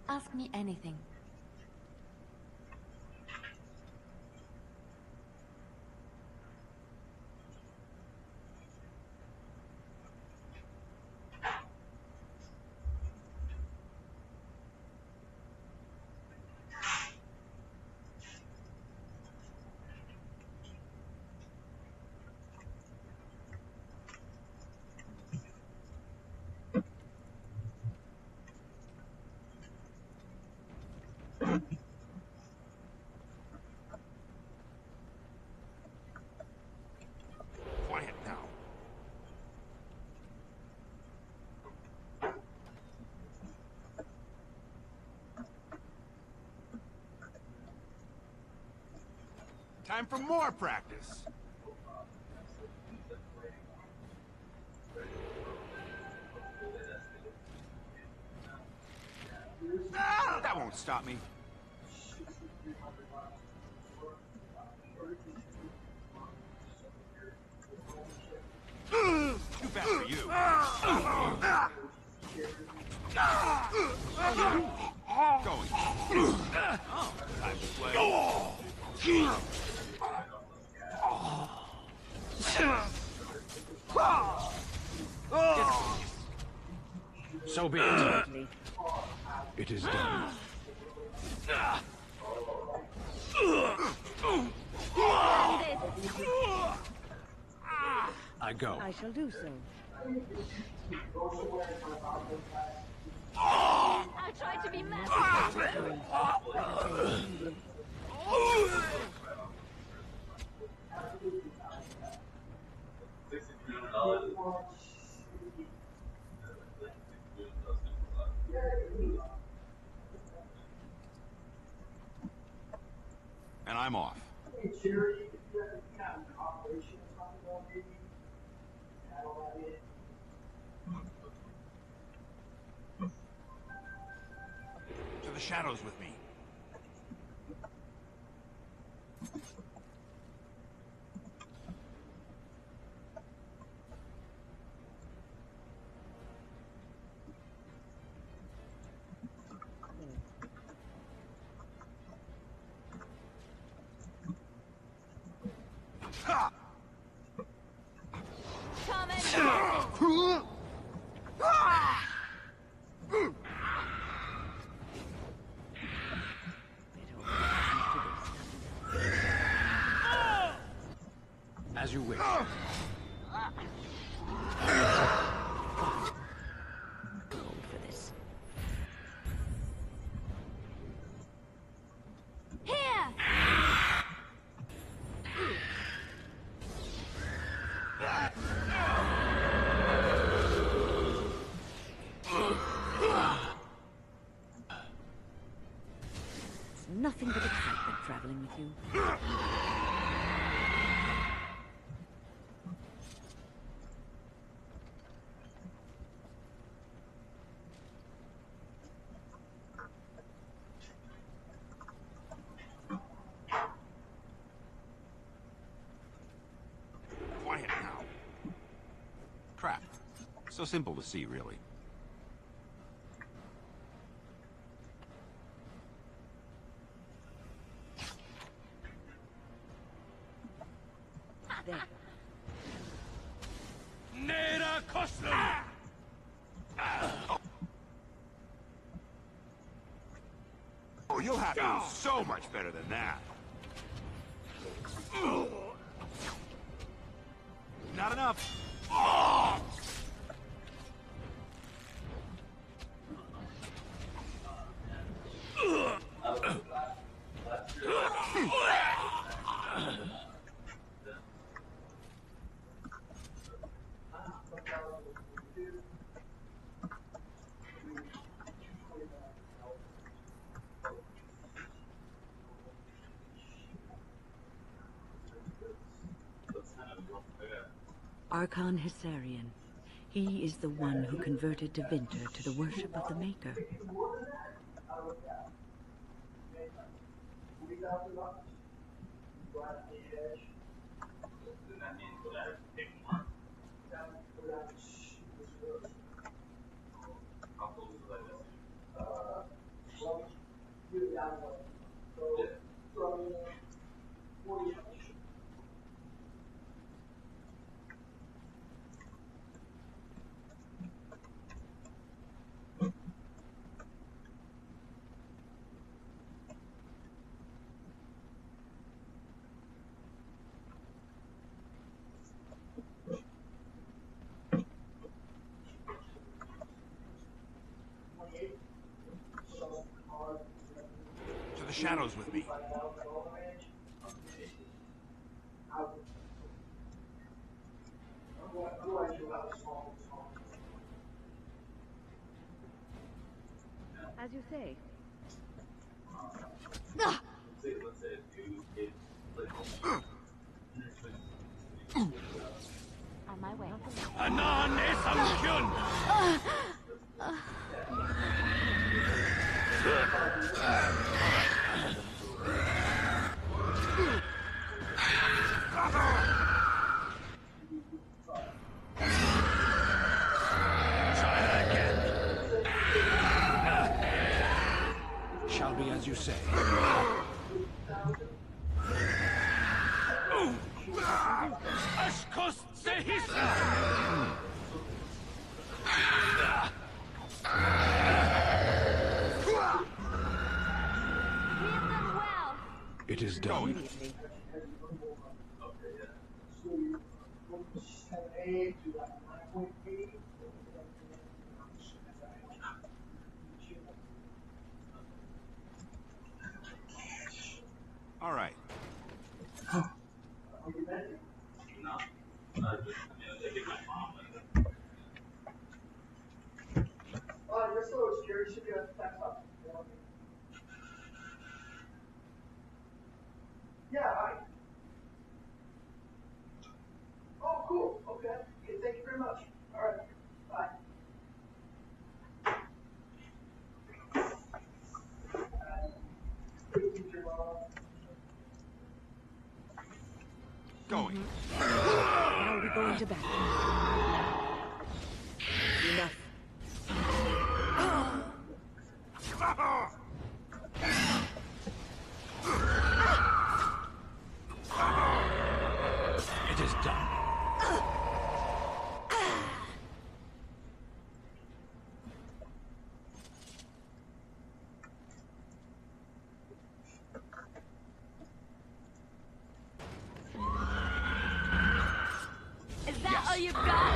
Ask me anything. Quiet now. Time for more practice. Ah, that won't stop me. Too bad for you. Going. Oh, time to play. So be it. It is done. I go. I shall do so. I tried to be merciful. And I'm off. To the shadows with me. Ha! Come and get it. As you wish. Here. It's nothing but excitement traveling with you. Quiet now. Crap. So simple to see, really. There. Nera Oh, you'll have to do so much better than that. Not enough. Archon Hissarian. He is the one who converted Tevinter to the worship of the Maker. To the shadows with me. As you say. On my way. Anan Esamkyun! Shall be as you say. Ashkos Sehisa! Heal them well. It is done. All right. You're so obscure, you should be on the tax office. Yeah, hi. Oh, cool. Okay. Yeah, thank you very much. All right. Bye. Going. Now we're going to battle. Enough. It is done. Is that all you've got?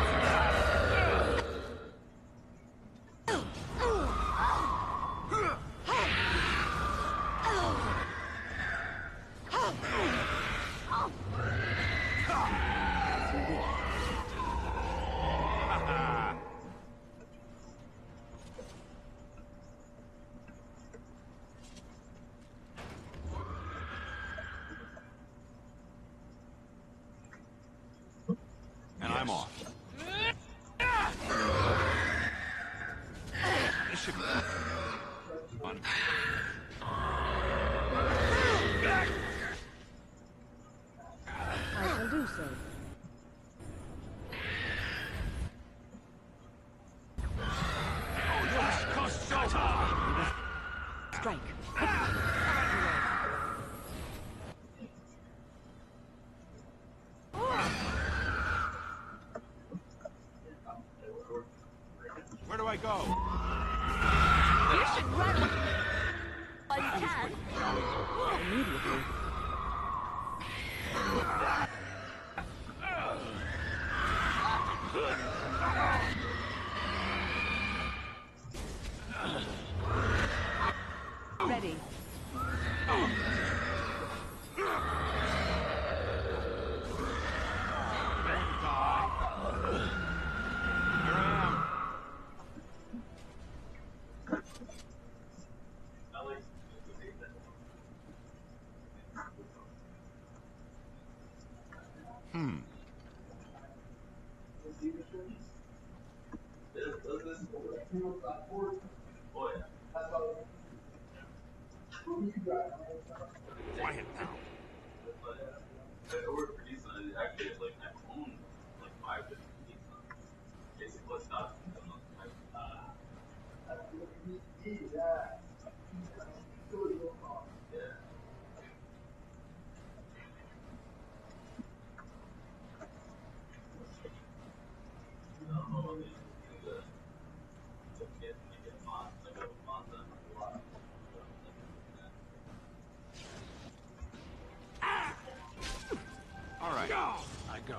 And I'm off. This should be fun. I shall do so. Strike. Where do I go? You should run. can. Immediately. Ready. Quiet now. All right. I go.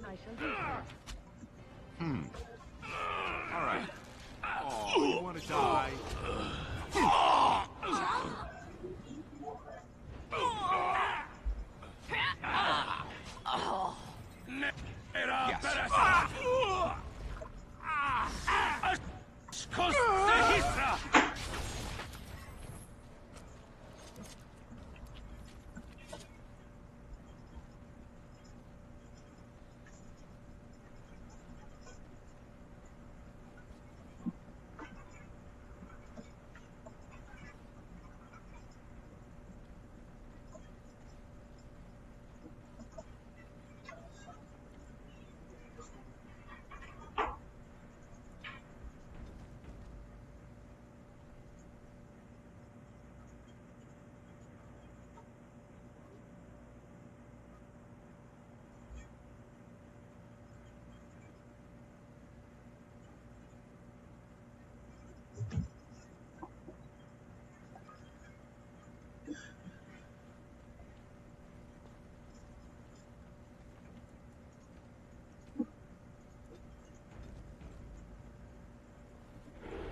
I shall do so. All right. Oh, you want to die?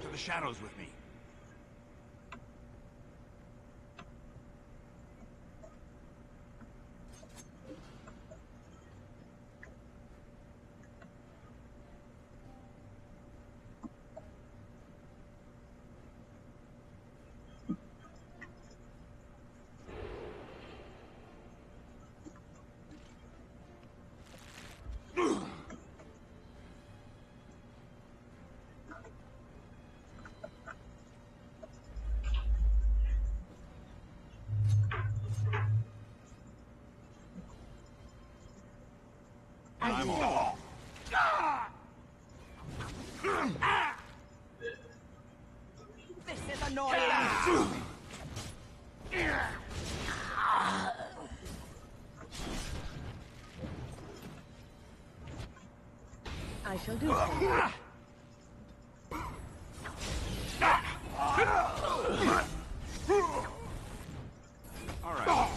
To the shadows with me. I'm on. This is annoying. I shall do so. All right.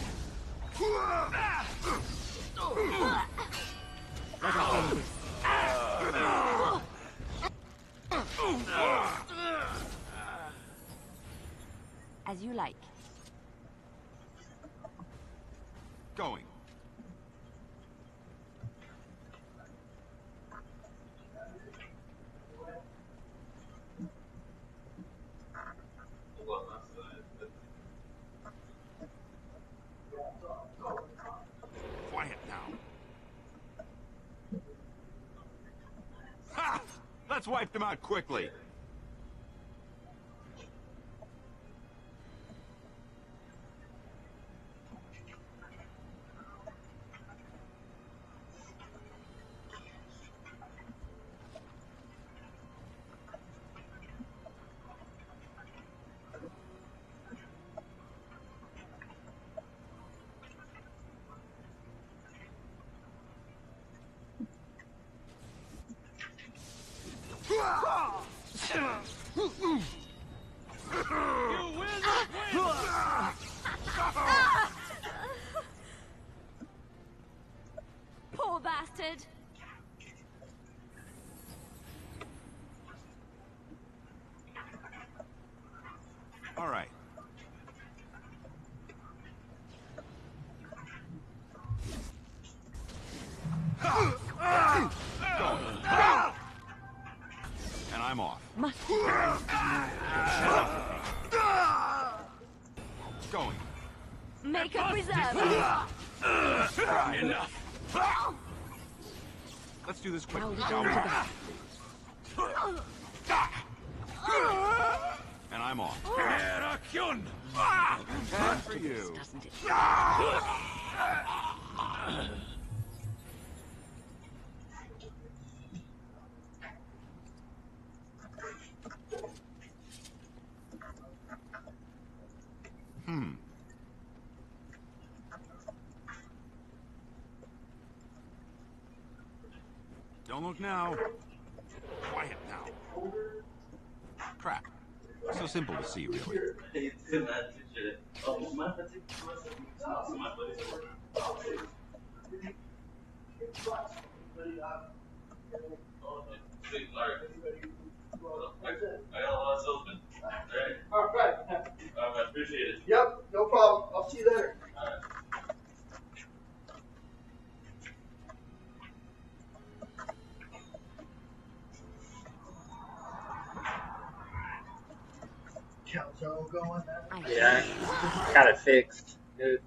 Let us end this. As you like. Going. Quiet now. Ha! Let's wipe them out quickly. All right. And I'm off. Must Going. Make a preserve. Enough. Let's do this quickly, now shall down we? to that. And I'm off. And for you. Doesn't it? Don't look now. Quiet now. Crap. So simple to see, really. All right. I appreciate it. Yep, no problem. I'll see you later. Calzone going now? Yeah, got it fixed. It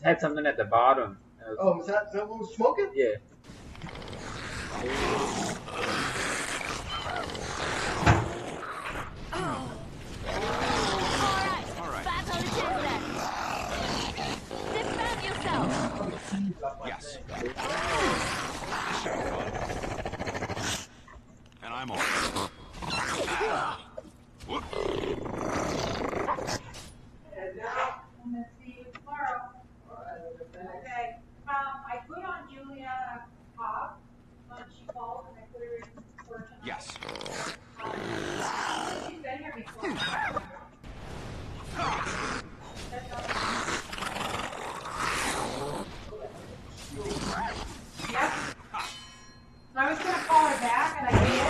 had something at the bottom. Oh, is that what was smoking? Yeah. Alright, back on the chest then. Defend yourself. Yes. And I'm off. Whoop. And now, I'm gonna see you tomorrow. Okay. I put on Julia Cobb when she called and I put her in for tonight. Yes. She's been here before. That's all. Yep. I was gonna call her back and I did.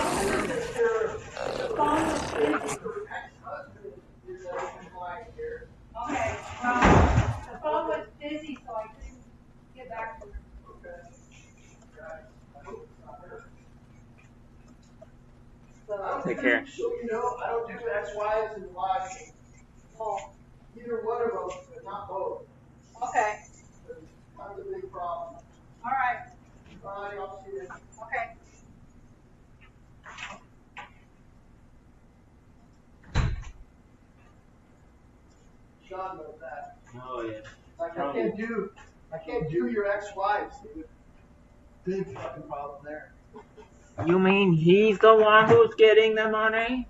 The phone was busy. Okay, the phone was busy, so I couldn't get back to her. Take care. So you know, I don't do ex-wives and wives. Well, either one of them, but not both. Okay, That's a big problem. all right, Bye, I'll see you. okay. Sean knows that. Oh yeah. Like I can't do your ex-wives, dude. Big fucking problem there. You mean he's the one who's getting the money?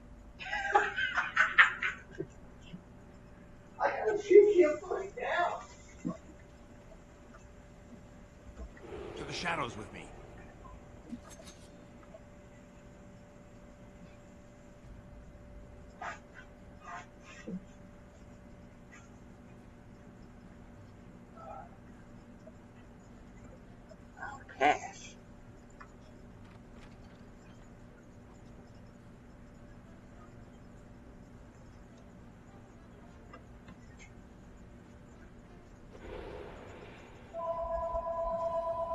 I gotta shoot him putting down. To the shadows with me. Cash.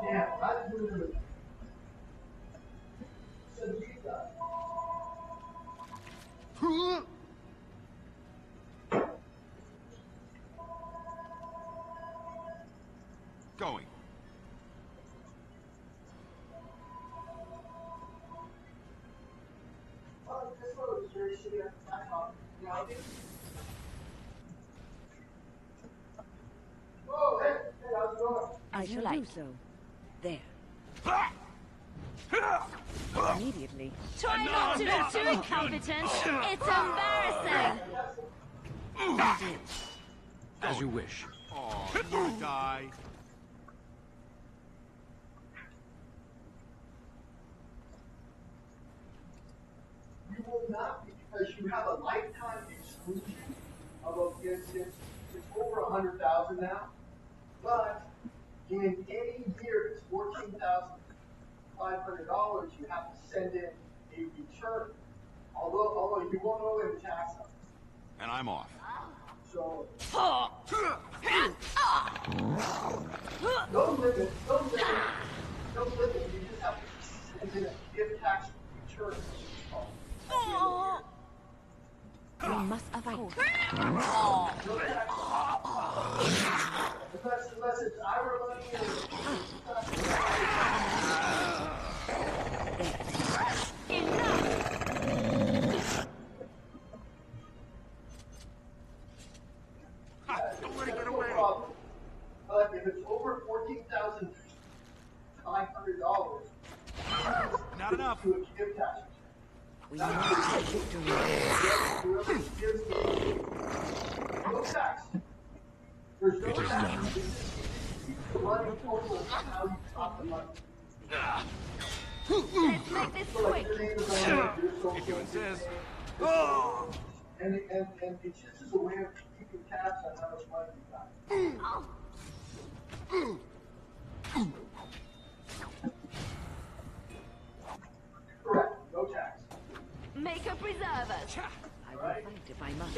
Yeah, I do it. So you got. Going. Oh, this one was very severe. You know, whoa, hey, how's it going? I As you shall like. do so. There. Immediately. Try not to be too incompetent. It's embarrassing. As you wish. Oh, you wanna die? You will not, because you have a lifetime exclusion of a business. It's over 100,000 now, but in any year it's $14,500. You have to send in a return, although you won't owe him tax on it. And I'm off. So, no limit, you just have to send in a gift tax return. We must avoid. No tax. Unless it's IRA money Don't let it get away. But if it's over $14,500, Not enough. to a gift tax. We must victory. Whoever gives me no tax. There's no tax. It's the money total of how you got the money. Let's make this So like quick. your name is on it, your social If you insist. and it's just as a way of keeping tabs on how much money you got. Correct, no tax. Make a preservers. I will fight if I must.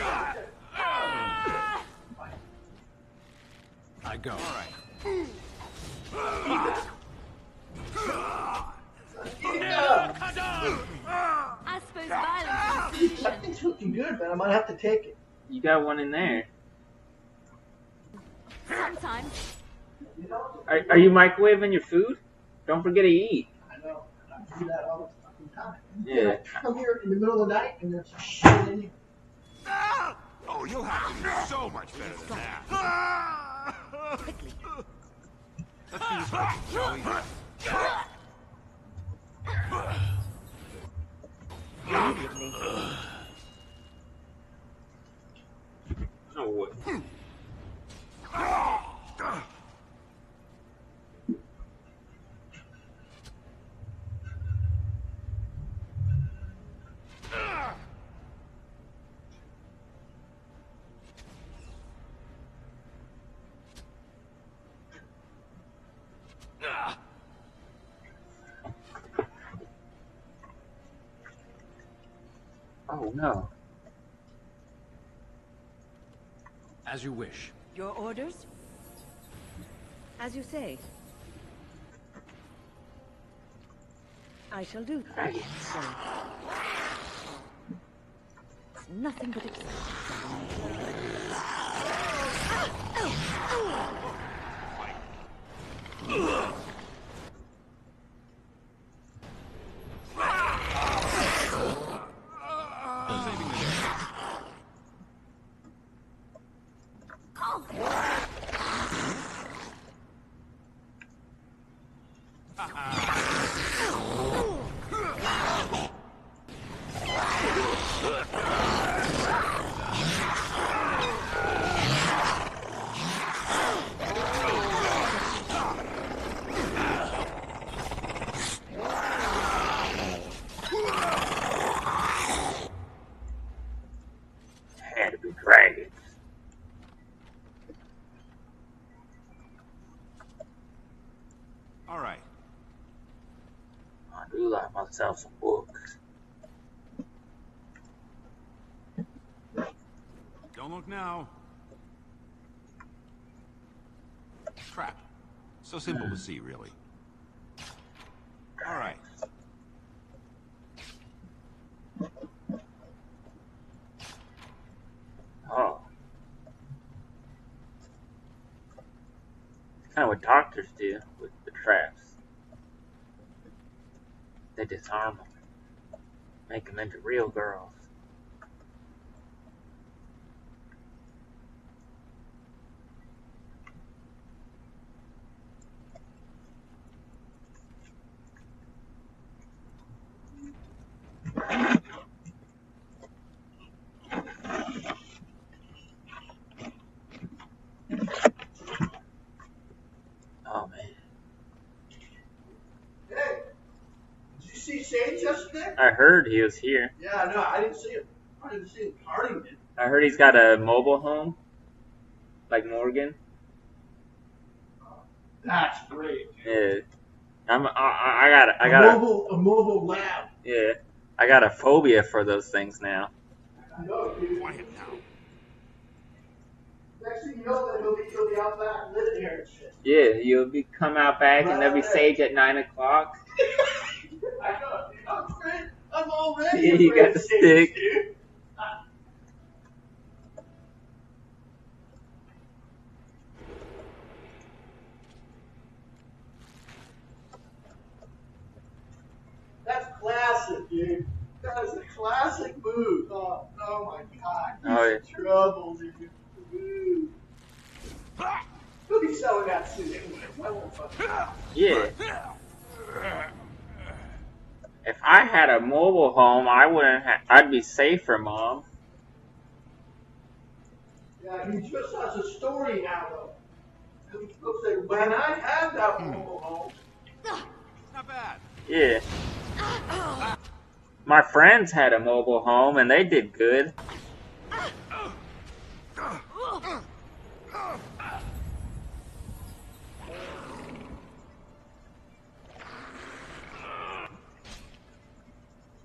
I go. All right. I suppose violence is the solution. That thing's looking good, man. I might have to take it. You got one in there. Sometimes. You know? Are you microwaving your food? Don't forget to eat. I know. I do that all the fucking time. Yeah. I come here in the middle of the night and there's shit in you. Oh, you'll have to do so much better than that. Quickly. Let's do this right, shall we? Immediately. Oh, what? Oh no. As you wish. Your orders? As you say. I shall do Dragons. so. It's nothing but excitement. Saving the day. Had to be dragons. All right. I do like myself some books. Don't look now. Trap. So simple to see, really. All right. Oh. It's kind of what doctors do with the traps. They disarm them. Make them into real girls. Oh man. Hey, did you see Sage yesterday? I heard he was here. Yeah, no, I didn't see him. I didn't see him. Harding did. I heard he's got a mobile home. Like Morgan. That's great. Yeah. I got a mobile lab. yeah. I got a phobia for those things now. I know, dude. Quiet now. you know that he'll be out back living here and shit. Yeah, you'll be come out back and there'll be Sage at 9 o'clock. I know, dude. I'm already Yeah, you got the afraid of stick. Sage, dude. That's classic, dude. That is a classic move. Oh my god. He's Oh, yeah. in trouble, dude. Woo. Who'll be selling that suit anyway? I won't fucking. Yeah. If I had a mobile home, I'd be safer, Mom. Yeah, he just has a story now, though. He'll say, when I had that mobile home. Not bad. Yeah. My friends had a mobile home and they did good.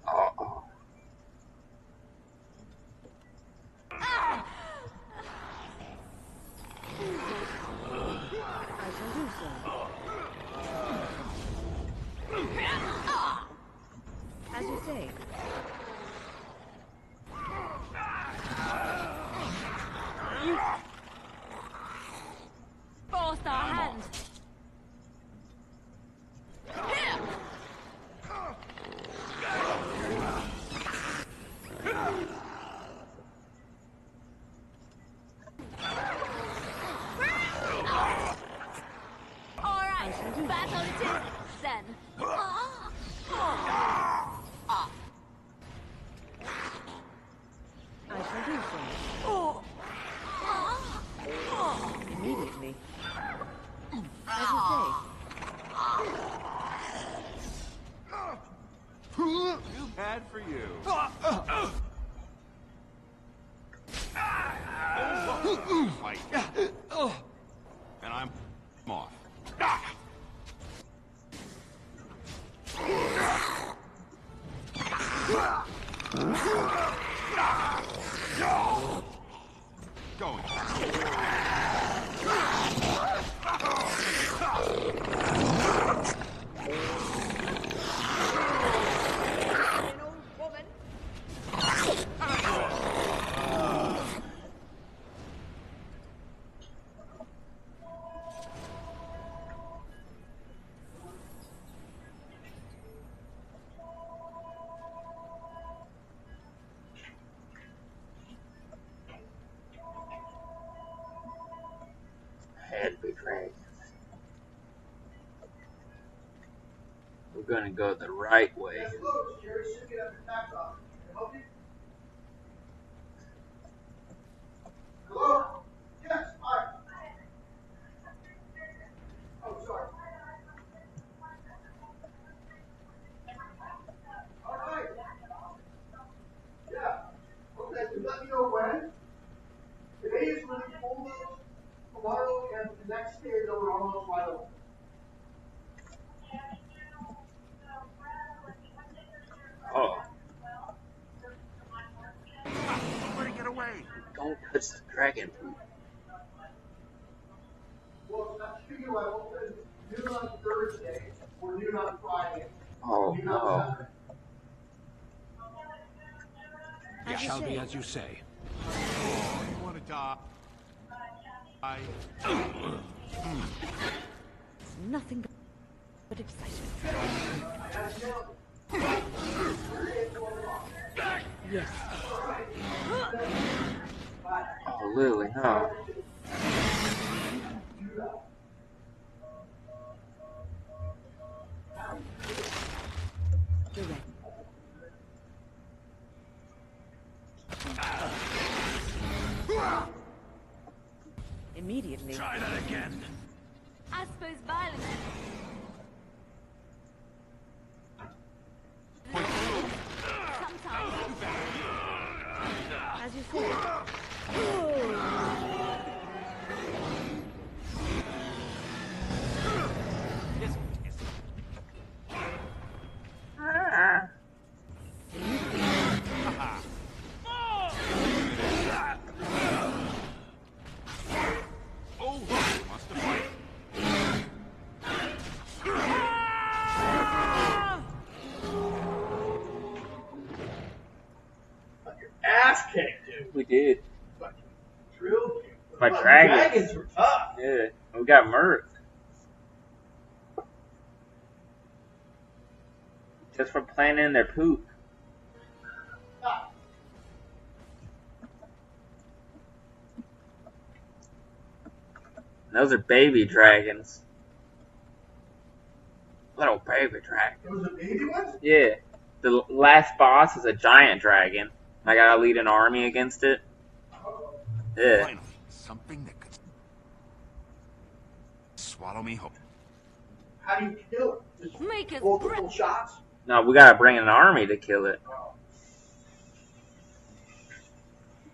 Uh-oh. I shall do so. As you say. Forced our hand. Alright, battle it is then. I shall do so. Immediately. As you say. Too bad for you. Fight. And I'm off. Going. Head betrayed. We're gonna go the right way. Yes, look, Jerry should get up the tax office. Can I help you? Hello? Yes, hi. Oh, sorry. All right. Yeah. Okay, just let me know when. Today is really full though. Tomorrow and the next day though we're almost wide open. Oh, Where'd he get away? don't touch the dragon fruit. Well, that's true. I open noon on Thursday or noon on Friday. Oh Noon no. on Saturday. It shall be as you say. Oh, you want to die? Nothing but excitement. Yes. Oh, Lily, no. Direct. Immediately. Try that again. I suppose violence. Sometimes. As you say. Yes, yes. we did. Drill. My Come on, dragon. Dragons are tough. Yeah, we got Merc. Just for playing in their poop. Ah, Those are baby dragons. Little baby dragon. those are baby ones? Yeah. The last boss is a giant dragon. I gotta lead an army against it. Yeah. Finally, something that could swallow me whole. How do you kill it? Just Make us multiple shots? No, we gotta bring an army to kill it.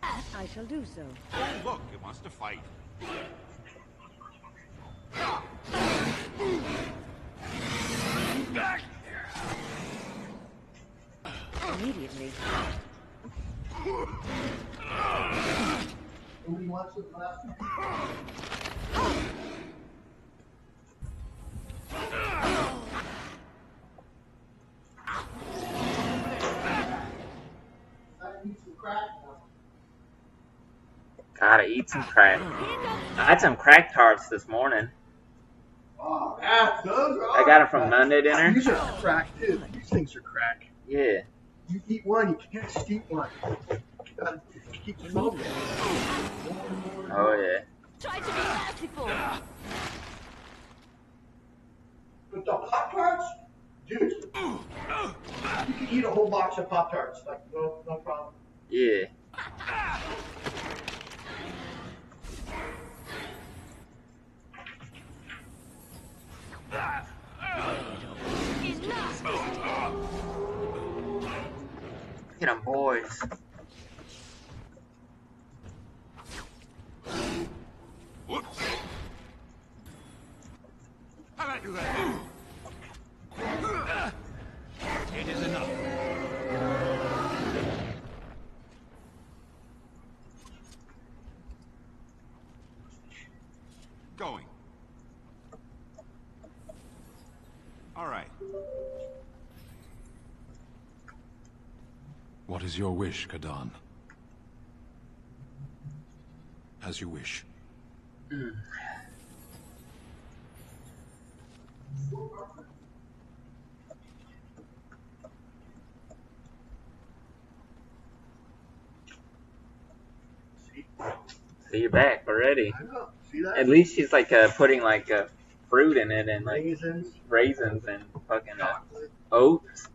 I shall do so. Look, it wants to fight. Immediately. Nobody wants it last time. I need some crack now. Gotta eat some crack. I had some crack tarts this morning. Oh, yeah, those are I got them from Monday dinner. These are crack too. These things are crack. Yeah. You eat one, you can't just eat one. You gotta keep smoking. Oh yeah. try to be merciful. But the Pop Tarts, dude, you can eat a whole box of Pop Tarts, like no problem. Yeah. Enough. Get them boys. Whoops. How'd I do that? It is enough. Going. All right. What is your wish, Kadan? As you wish. See? So you're back already. I know. See that? At least she's like putting like fruit in it and like Raisins, raisins and fucking chocolate. oats.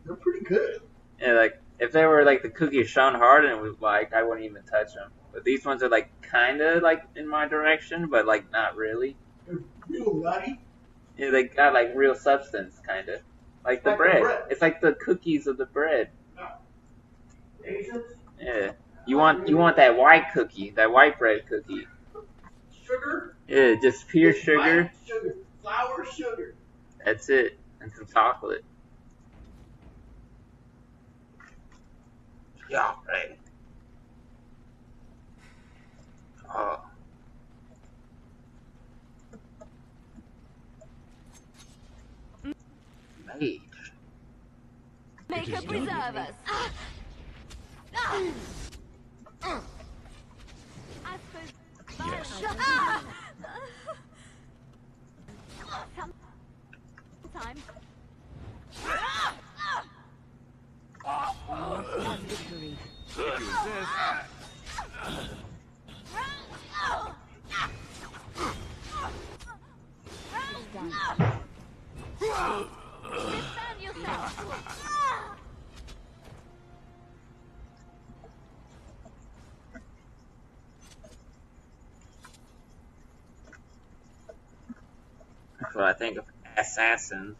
They're pretty good. And like if they were like the cookies Sean Harden would like, I wouldn't even touch them. But these ones are like kind of like in my direction, but like not really. They're real nutty. Yeah, they got like real substance, kind of like the Like the bread. bread. It's like the cookies of the bread. Raisins, Yeah. You want that white cookie, that white bread cookie. sugar. Yeah, just pure Just sugar. white sugar. Flour, sugar. That's it, and some chocolate. Yeah, right. Oh. Mage. Make It her is preserve done. us. I suppose. Yes. Sometimes. Victory. If you insist. Defend yourself. That's what I think of assassins.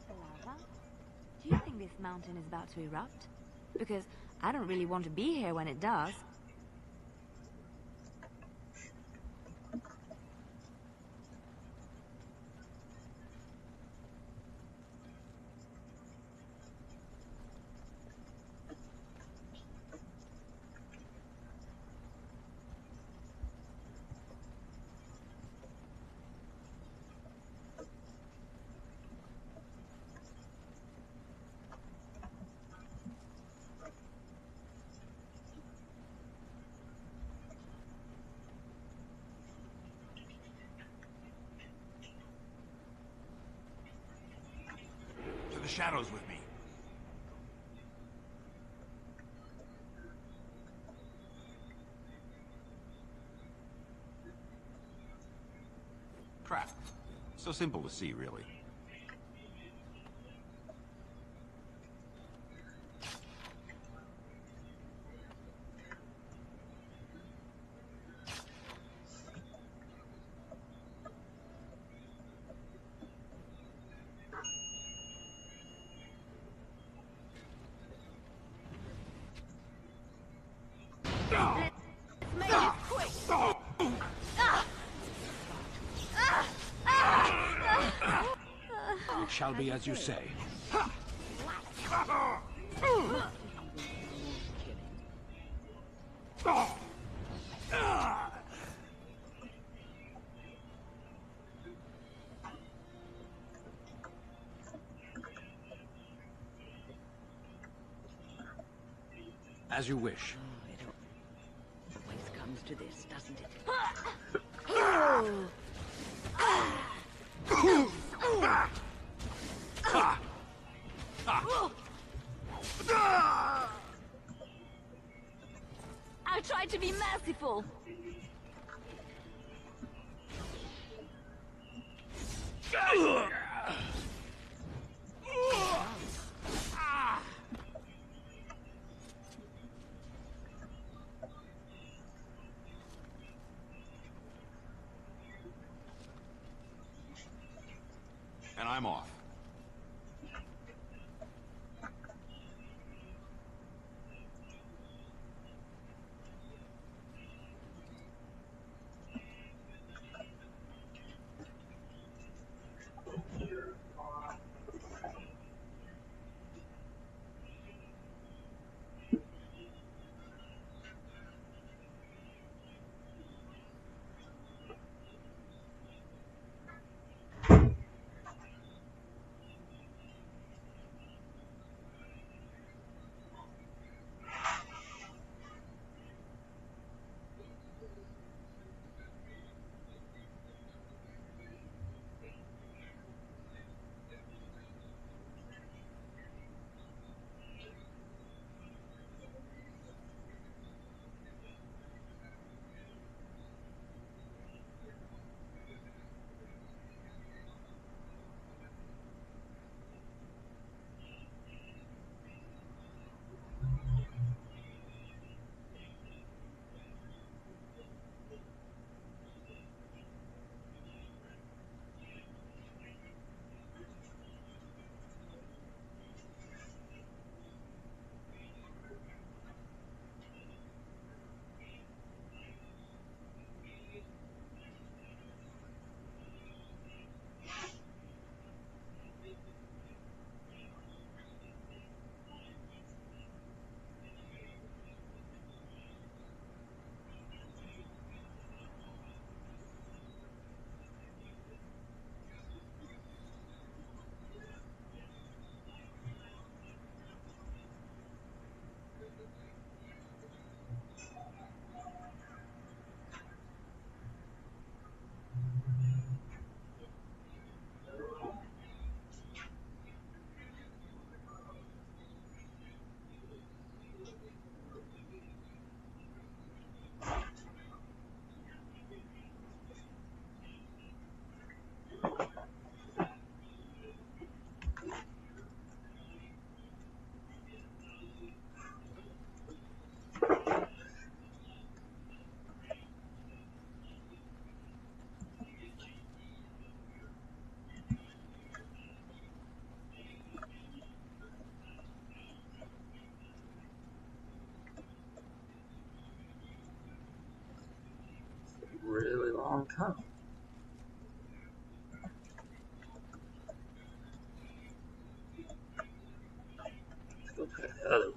Lava? Do you think this mountain is about to erupt? Because I don't really want to be here when it does. shadows with me. Crap. So simple to see, really. Make it quick. It shall be as you say. As you wish. Oh, it always comes to this, doesn't it? I tried to be merciful. And I'm off. Really long time. Let's go try the other way.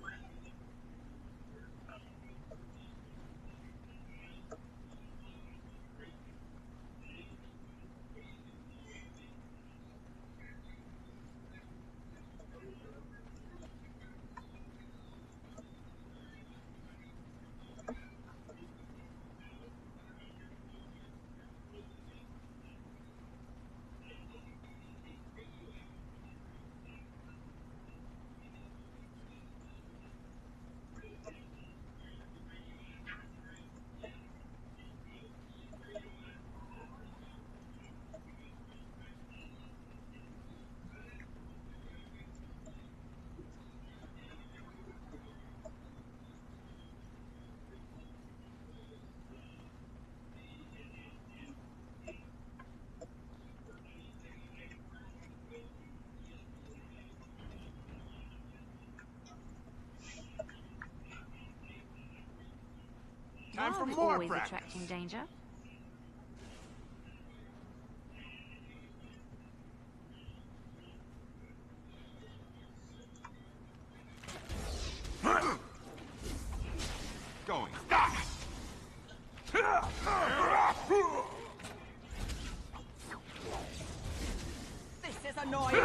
Time for Barb's more always practice. attracting danger. Going. This is annoying.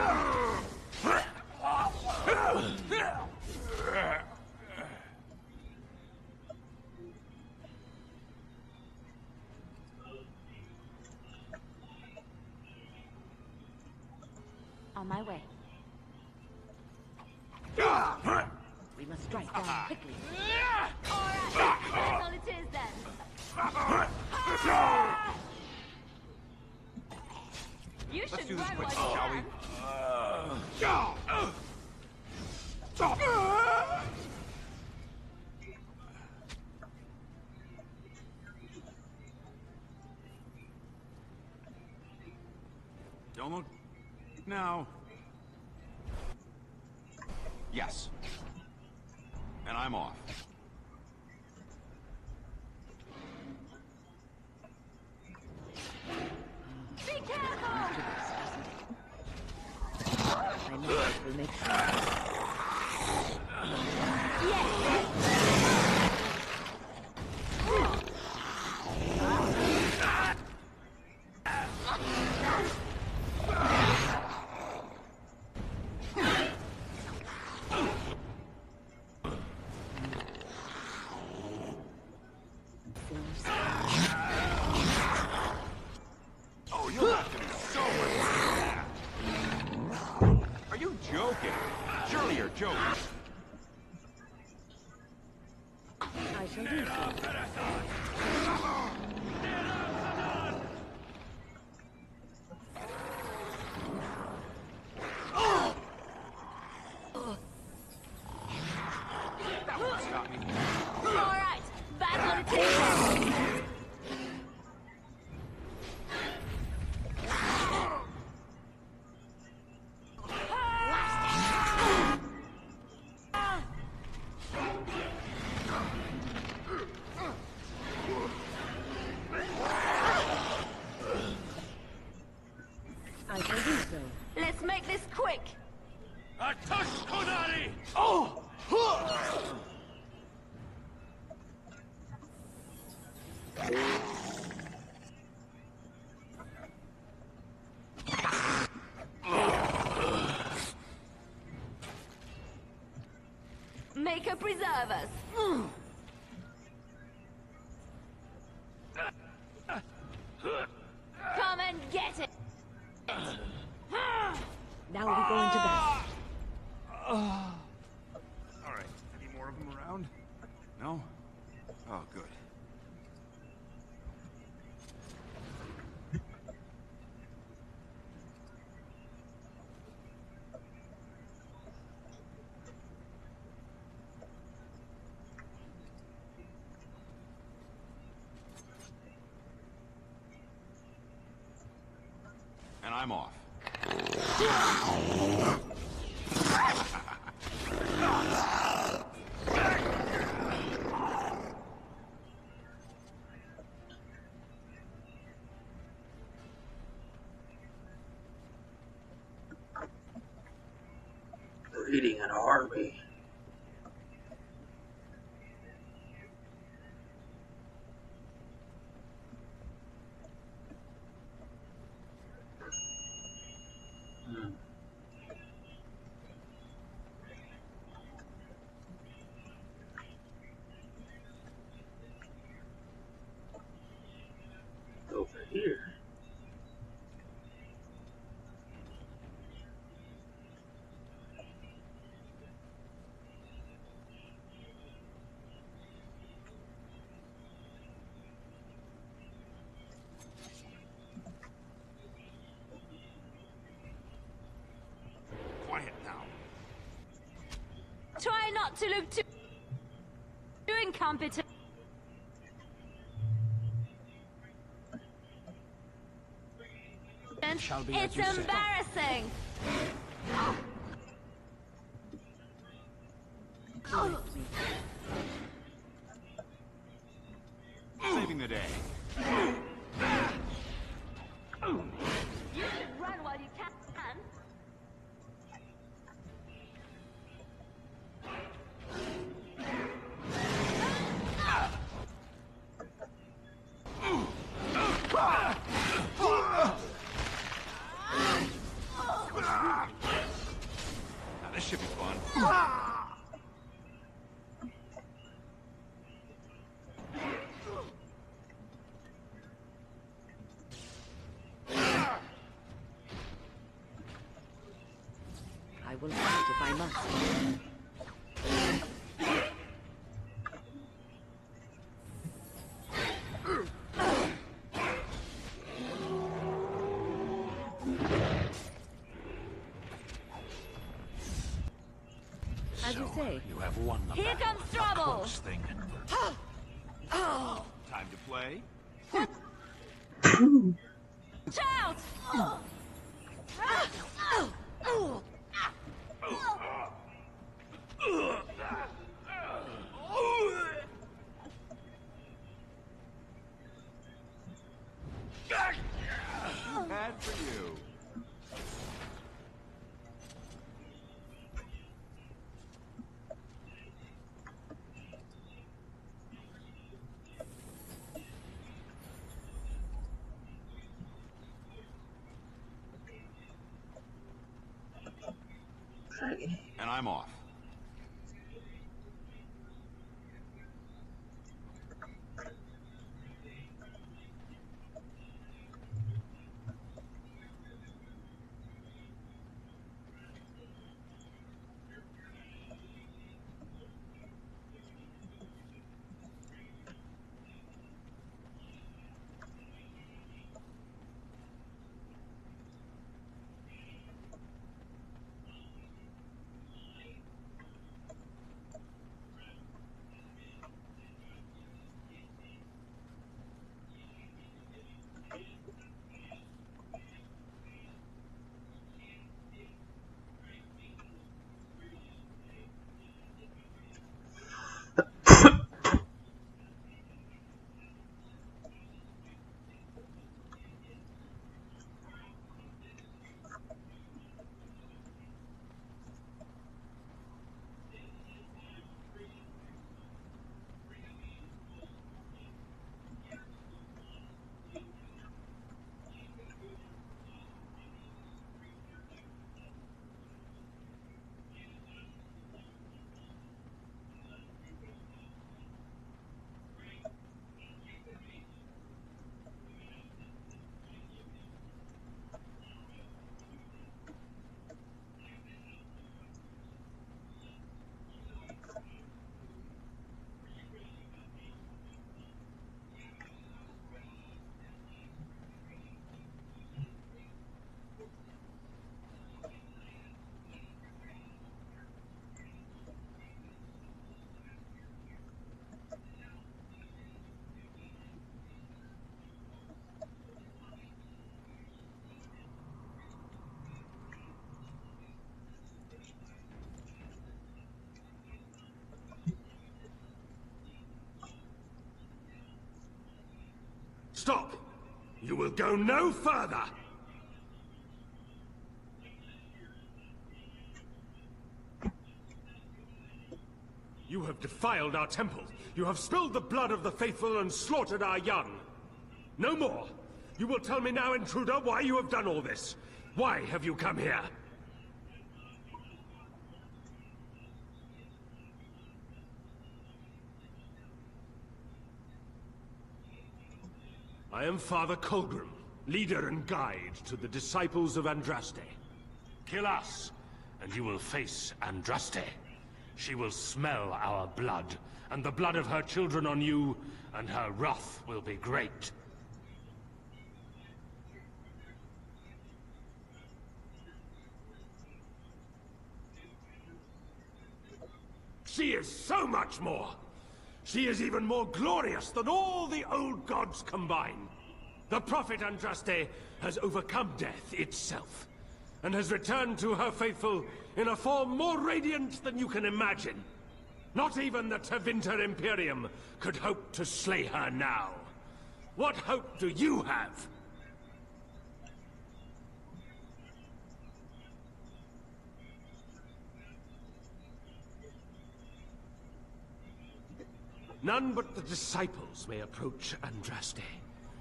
On my way. We must strike down quickly. Alright, that's all it is then. You Let's should do this run quickly, while shall you we? can. Don't look now. Yes. And I'm off. Be careful! I know this will make sense. Yes! Oh, you'll have to do so much for that. Are you joking? Surely you're joking. I shall do so. That won't stop me. Alright, back on the table. I shall do so. Let's make this quick. Atush Konari! Make her preserve us. Come and get it. Now we go into battle. All right. Any more of them around? No? Oh, good. And I'm off. Leading an army. Over here. Quiet now. Try not to look too incompetent. Shall be as It's you say. embarrassing. Correct me. day. You should run while you can. Now, this should be fun. I will fight if I must. As you say. You have won the Here battle, comes trouble. close thing. Time to play? Shout! Bad for you. And I'm off. Stop! You will go no further! You have defiled our temple. You have spilled the blood of the faithful and slaughtered our young. No more! You will tell me now, intruder, why you have done all this. Why have you come here? I am Father Colgrim, leader and guide to the disciples of Andraste. Kill us, and you will face Andraste. She will smell our blood, and the blood of her children on you, and her wrath will be great. She is so much more! She is even more glorious than all the old gods combined. The prophet Andraste has overcome death itself, and has returned to her faithful in a form more radiant than you can imagine. Not even the Tevinter Imperium could hope to slay her now. What hope do you have? None but the disciples may approach Andraste.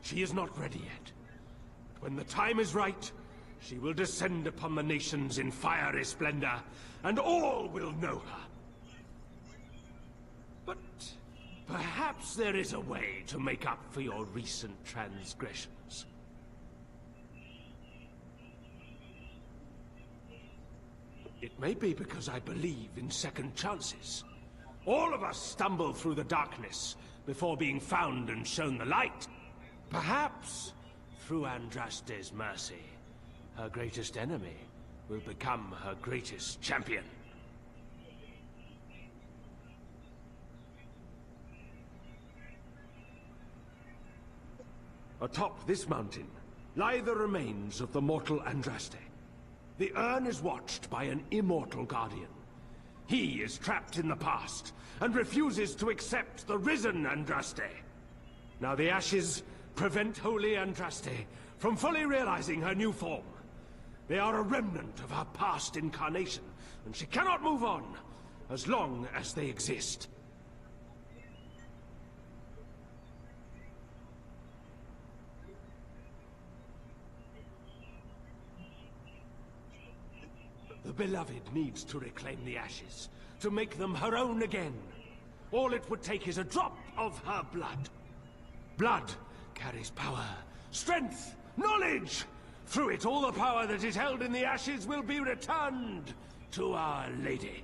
She is not ready yet. But when the time is right, she will descend upon the nations in fiery splendor, and all will know her. But perhaps there is a way to make up for your recent transgressions. It may be because I believe in second chances. All of us stumble through the darkness before being found and shown the light. Perhaps, through Andraste's mercy, her greatest enemy will become her greatest champion. Atop this mountain lie the remains of the mortal Andraste. The urn is watched by an immortal guardian. He is trapped in the past and refuses to accept the risen Andraste. Now the ashes prevent Holy Andraste from fully realizing her new form. They are a remnant of her past incarnation, and she cannot move on as long as they exist. The Beloved needs to reclaim the ashes, to make them her own again. All it would take is a drop of her blood. Blood carries power, strength, knowledge. Through it, all the power that is held in the ashes will be returned to Our Lady.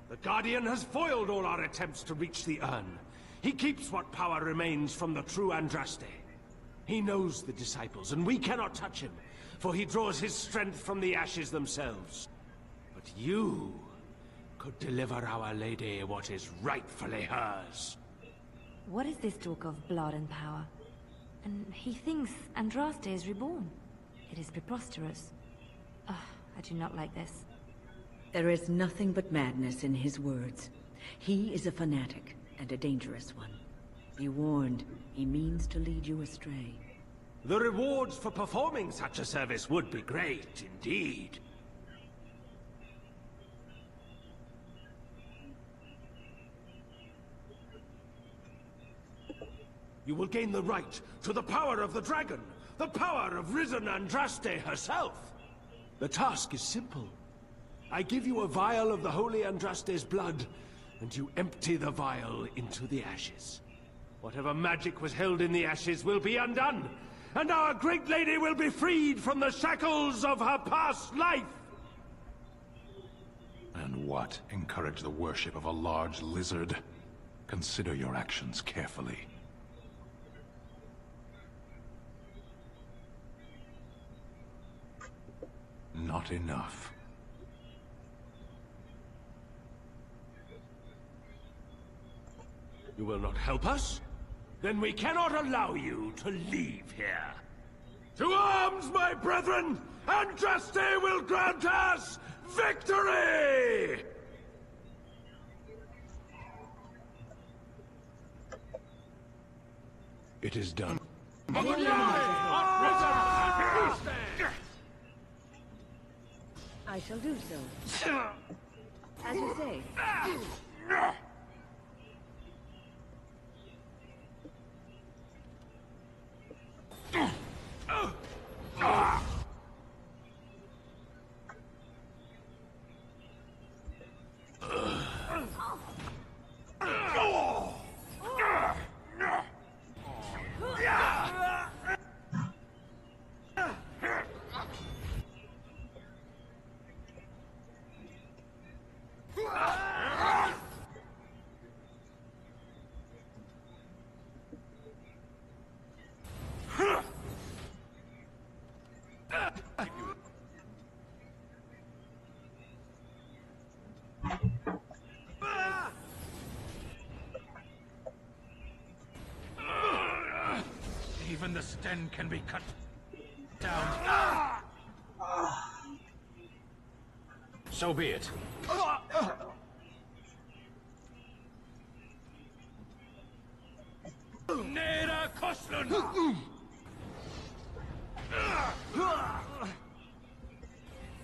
The Guardian has foiled all our attempts to reach the urn. He keeps what power remains from the true Andraste. He knows the disciples, and we cannot touch him, for he draws his strength from the ashes themselves. But you could deliver Our Lady what is rightfully hers. What is this talk of blood and power? And he thinks Andraste is reborn. It is preposterous. Ugh, I do not like this. There is nothing but madness in his words. He is a fanatic, and a dangerous one. Be warned, he means to lead you astray. The rewards for performing such a service would be great, indeed. You will gain the right to the power of the dragon, the power of risen Andraste herself. The task is simple. I give you a vial of the Holy Andraste's blood, and you empty the vial into the ashes. Whatever magic was held in the ashes will be undone, and our great lady will be freed from the shackles of her past life! And what? Encourage the worship of a large lizard? Consider your actions carefully. Not enough. You will not help us? Then we cannot allow you to leave here. To arms, my brethren! Andraste will grant us victory! It is done. I shall do so. As you say. Even the Sten can be cut down. So be it. Nera Koslun!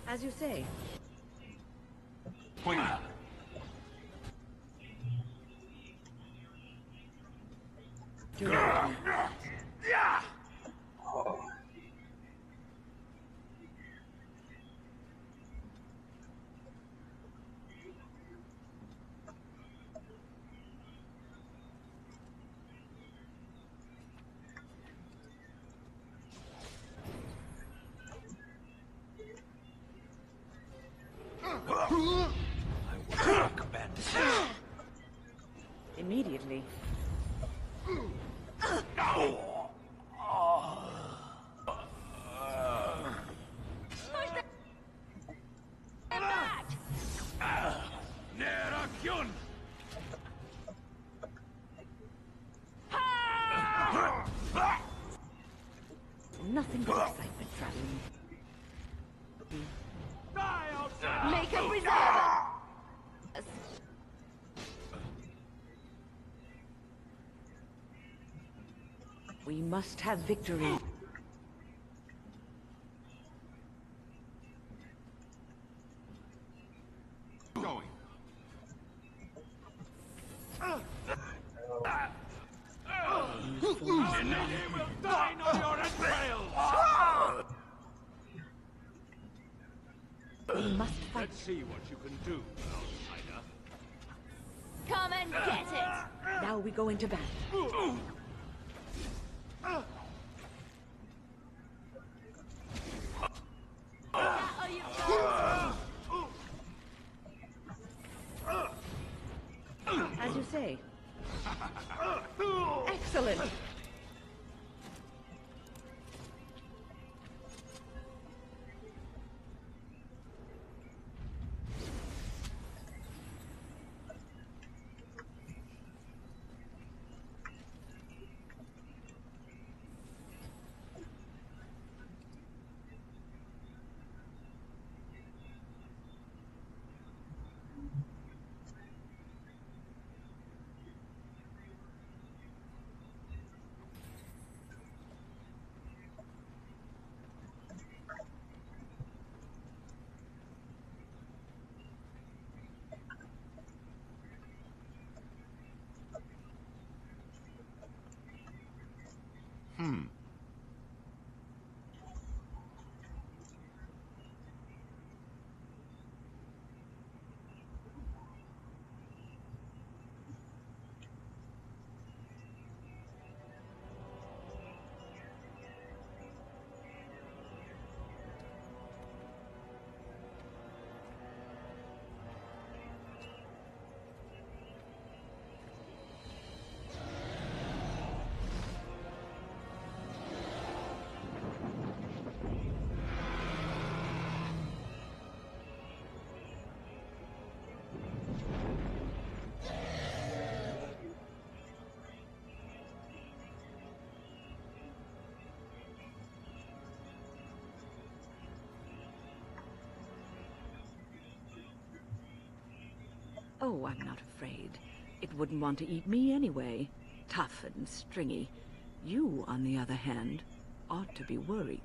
As you say. Point. Immediately. Nera Kyun! Nothing but excitement traveling. Make a preserver! We must have victory. Going. Enemy will dine on your entrails! We must fight. Let's see what you can do, outsider. Come and get it! Now we go into battle. As you say. Excellent. Oh, I'm not afraid. It wouldn't want to eat me anyway. Tough and stringy. You, on the other hand, ought to be worried.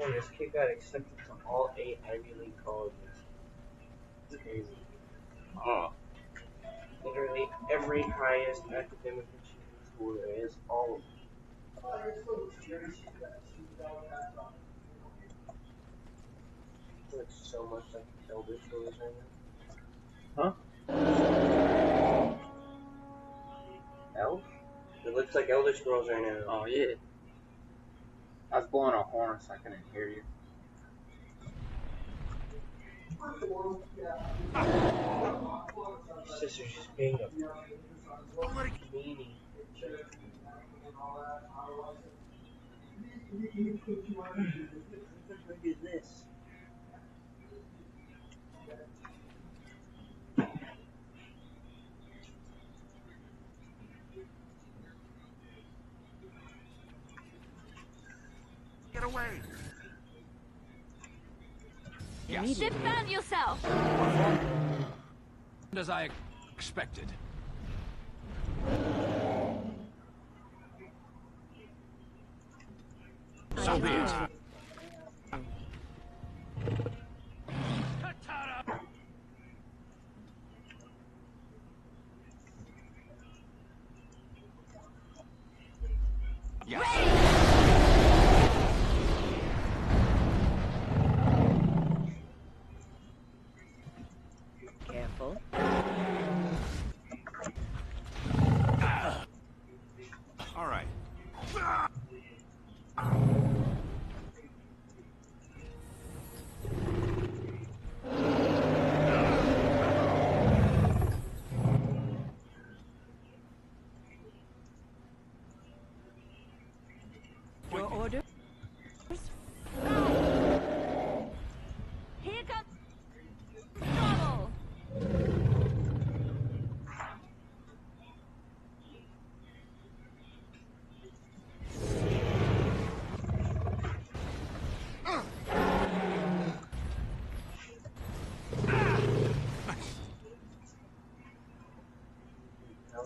And this kid got accepted to all 8 Ivy League colleges. It's crazy. Oh. Literally every highest academic achievement school there is, all of them. Looks so much like Elder Scrolls right Huh? now. Elf? It looks like Elder Scrolls right now. Oh, yeah. I was blowing a horn so I couldn't hear you. Sister's just being a meanie. Look at this. Get away! Yes. Defend yourself! As I expected. So be it. Careful. All right. Your order? Here comes trouble!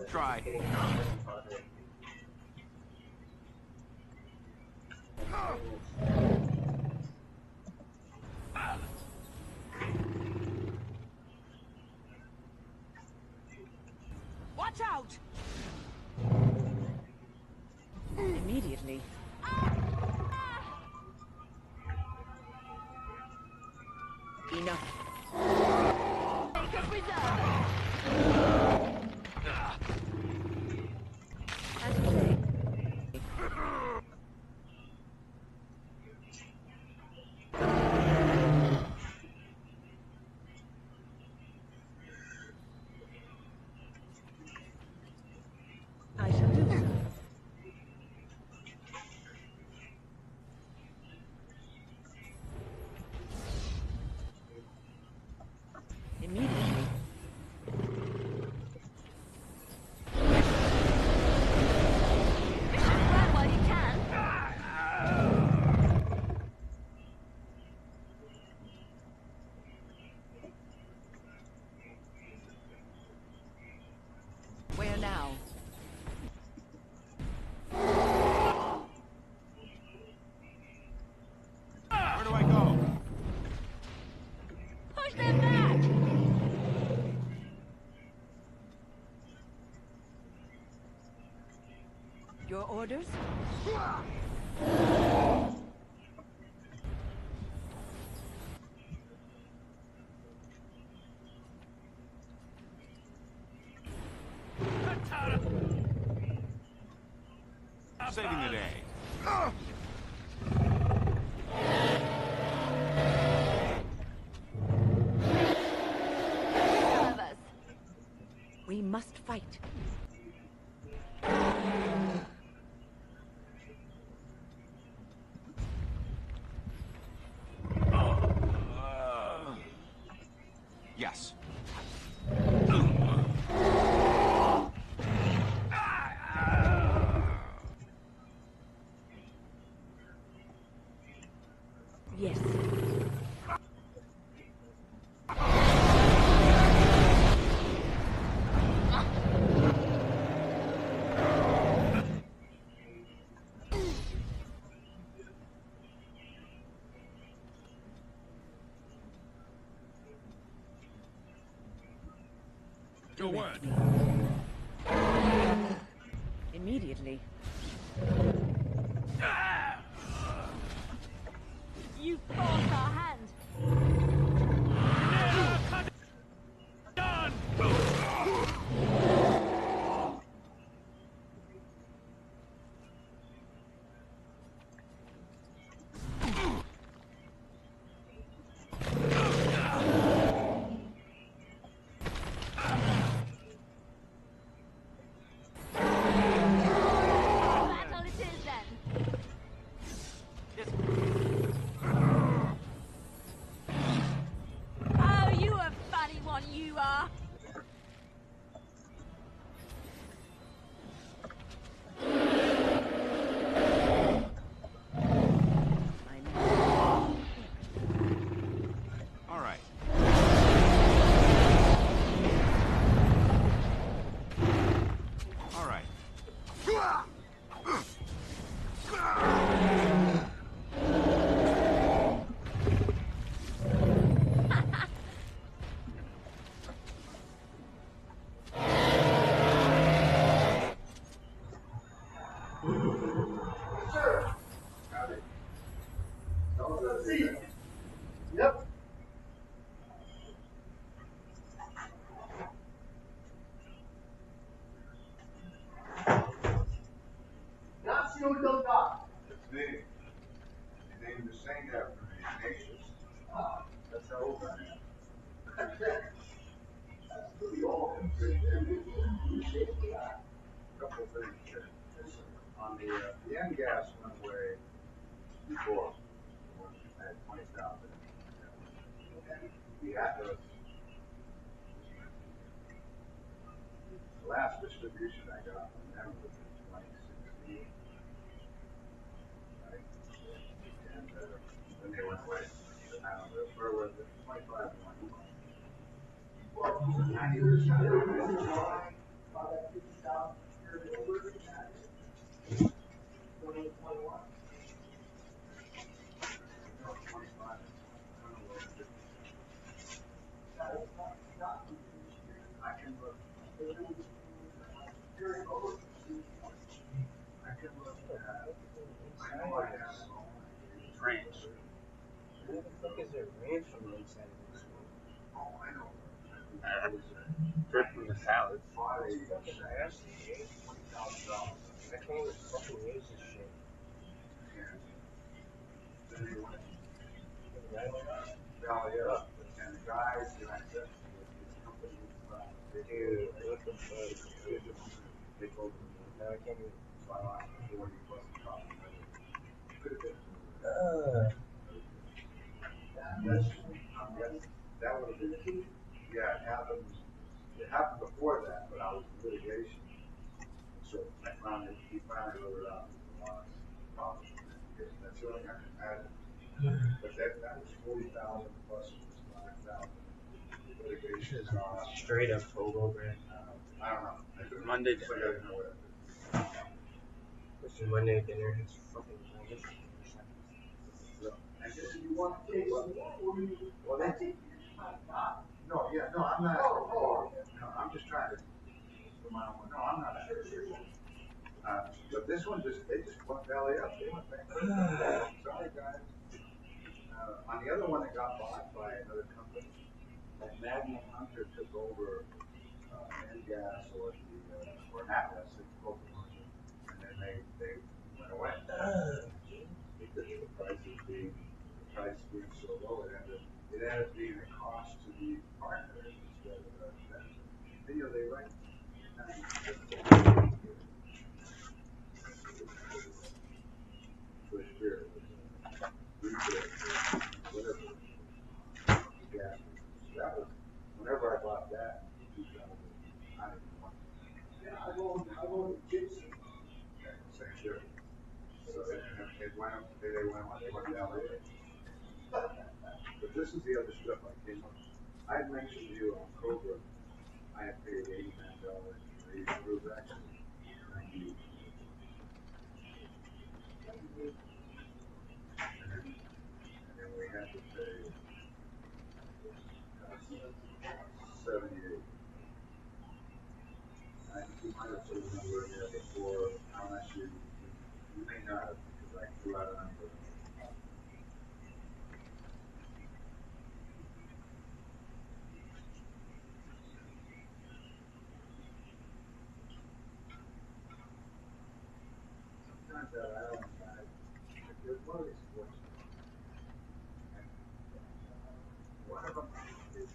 Try. Watch out! Immediately. Enough. Take a preserve! As you say. I shall do so. Immediately. Run while you can! Where now? Where do I go? Push them back! Your orders? Saving the day. Some of us. We must fight. Yes. Yes. your word? Immediately. You forced our hand. Done! Battle it is then. Oh, you a funny one, you are. All right. All right. Sir. Let's see. Yep. Ignacio Del Doc. That's me. They named the saint after me, Ignatius. Ah, That's how old I am. that's pretty old. Couple things. On the end gas went away before. I had 20,000. The Atlas. The last distribution I got from them was in 2016. Right? And then they went away. I don't know, where was it? 25 and 1. I can look. I can look at. I know I have Ranch. Where the fuck is there ranch on the inside of this one? Oh, I know. Drip from the salads. It's fucking nasty, dude. $20,000. I can't even fucking use this shit. Then they went Right? belly up, and the guys that I said with this company, Dude, what the fuck? they told them, Now I can't even. so I lost 40 plus a copy. Could have been. That would have been, yeah, it happened. It happened before that, but I was in litigation. So I finally, he finally wrote it out. That's the only I can imagine. But that was 40,000 plus 5,000 litigation costs. Straight up Fogo, man. I don't know. I couldn't- Monday it's like I didn't know what it is. This is Monday dinner. It's fucking nice. I guess You want to take some more, or you? Well, I that's think no, yeah, no, I'm not. Oh. No, I'm just trying to. No, I'm not. But this one they just went belly up. They went back. Sorry, guys. On the other one, it got bought by another company. And Magnum Hunter took over Engas or Atlas, they took over, and then they went away. Because the price being so low, it ended up being a cost to the partners instead of them. You know, they write. For spirit, whatever. Yeah, that was whenever I bought that. I didn't want. Yeah, I go to Gibson. Same shit. So it went up. They went down there. But this is the other stuff I came up. I had mentioned to you on Cobra. I had paid $89 for each group actually. 90. And then we had to pay 78. that island guy. There's one of these sports. And one of them is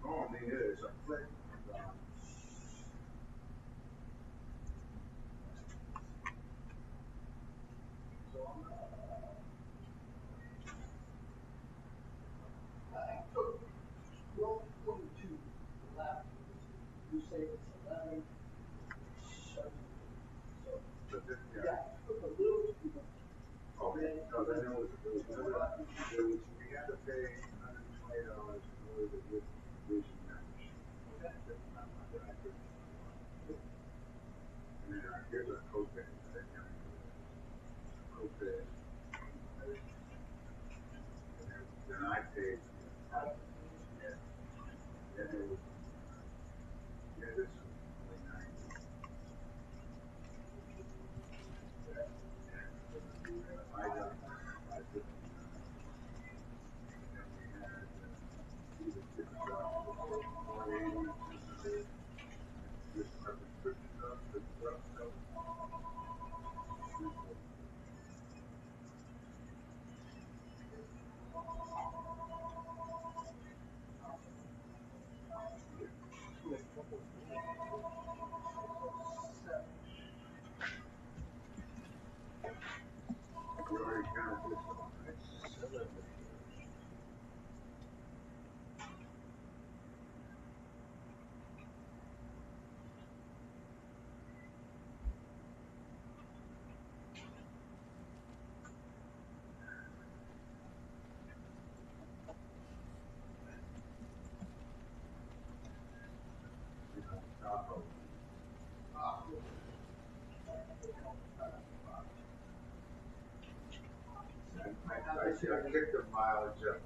normally it is a flick. Roll 22 left. You say it's 11. But then, Yeah, yeah. took a little too much. Oh, man, no, then it was, we had to pay $120 in order to get vision match. That's not my bracket. And then here's a copay. Copay. Then I paid. Yeah. Then it was. Yeah, this was only 90. Yeah. I got 550. And we had either $50, 180, this prescription stuff, this drug stuff. We already counted this one, right? 7. I kicked the mileage up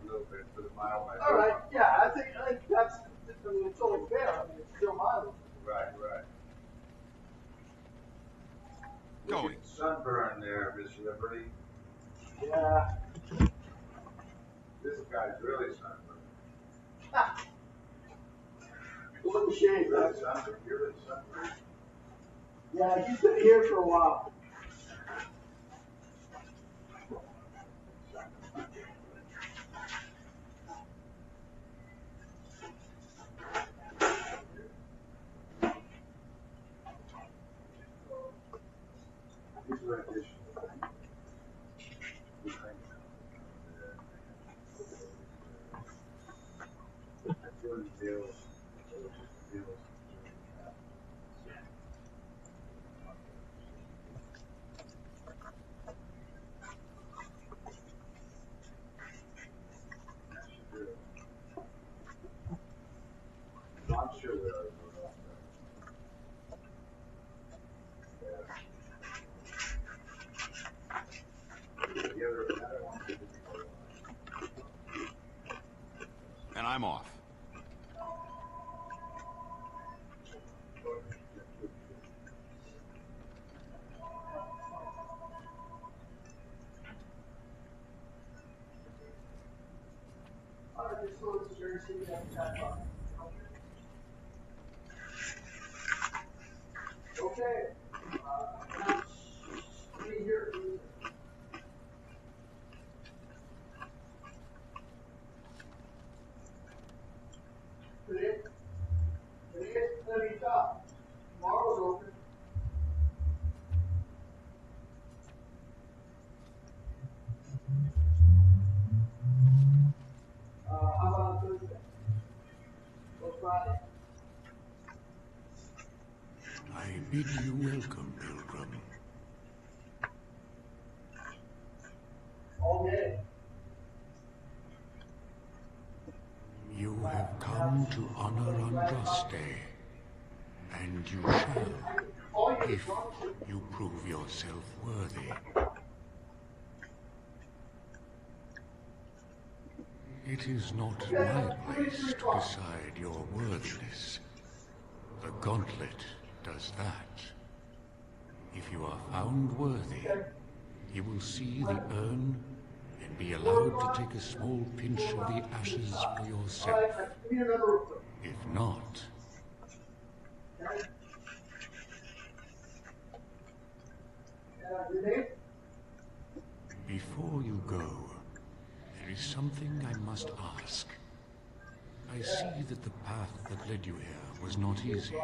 a little bit for the mile by All right, yeah, I think that's, I mean, it's only fair. I mean, it's still mileage. Right, right. Going. Sunburn there, Miss Liberty. Yeah. This guy's really sunburned. Look at the shade, Really right? sunburned. You're really sunburned. Yeah, he's been here for a while. These are additional. Doing deals. Deals. I'm sure there are. And I'm off. All right, this was Jersey, okay. See here. Today's gonna be tough. Tomorrow's open. How about Thursday? Or Friday? I bid you welcome, Pilgrim. All day. You have come to honor Andraste, and you shall, if you prove yourself worthy. It is not my place to decide your worthiness. The gauntlet does that. If you are found worthy, you will see the urn and be allowed to take a small pinch of the ashes for yourself. If not... Before you go, there is something I must ask. I see that the path that led you here was not easy.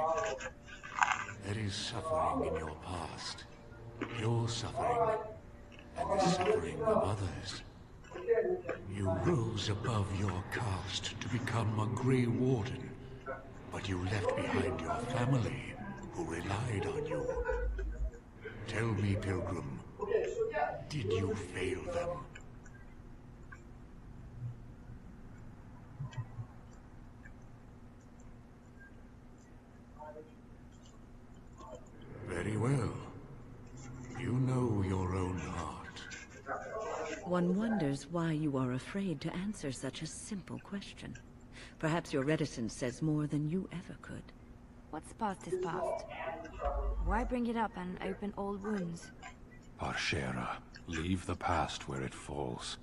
There is suffering in your past. Your suffering, and the suffering of others. You rose above your caste to become a Grey Warden, but you left behind your family, who relied on you. Tell me, Pilgrim, did you fail them? Very well. You know your own heart. One wonders why you are afraid to answer such a simple question. Perhaps your reticence says more than you ever could. What's past is past. Why bring it up and open old wounds? Parshera, leave the past where it falls.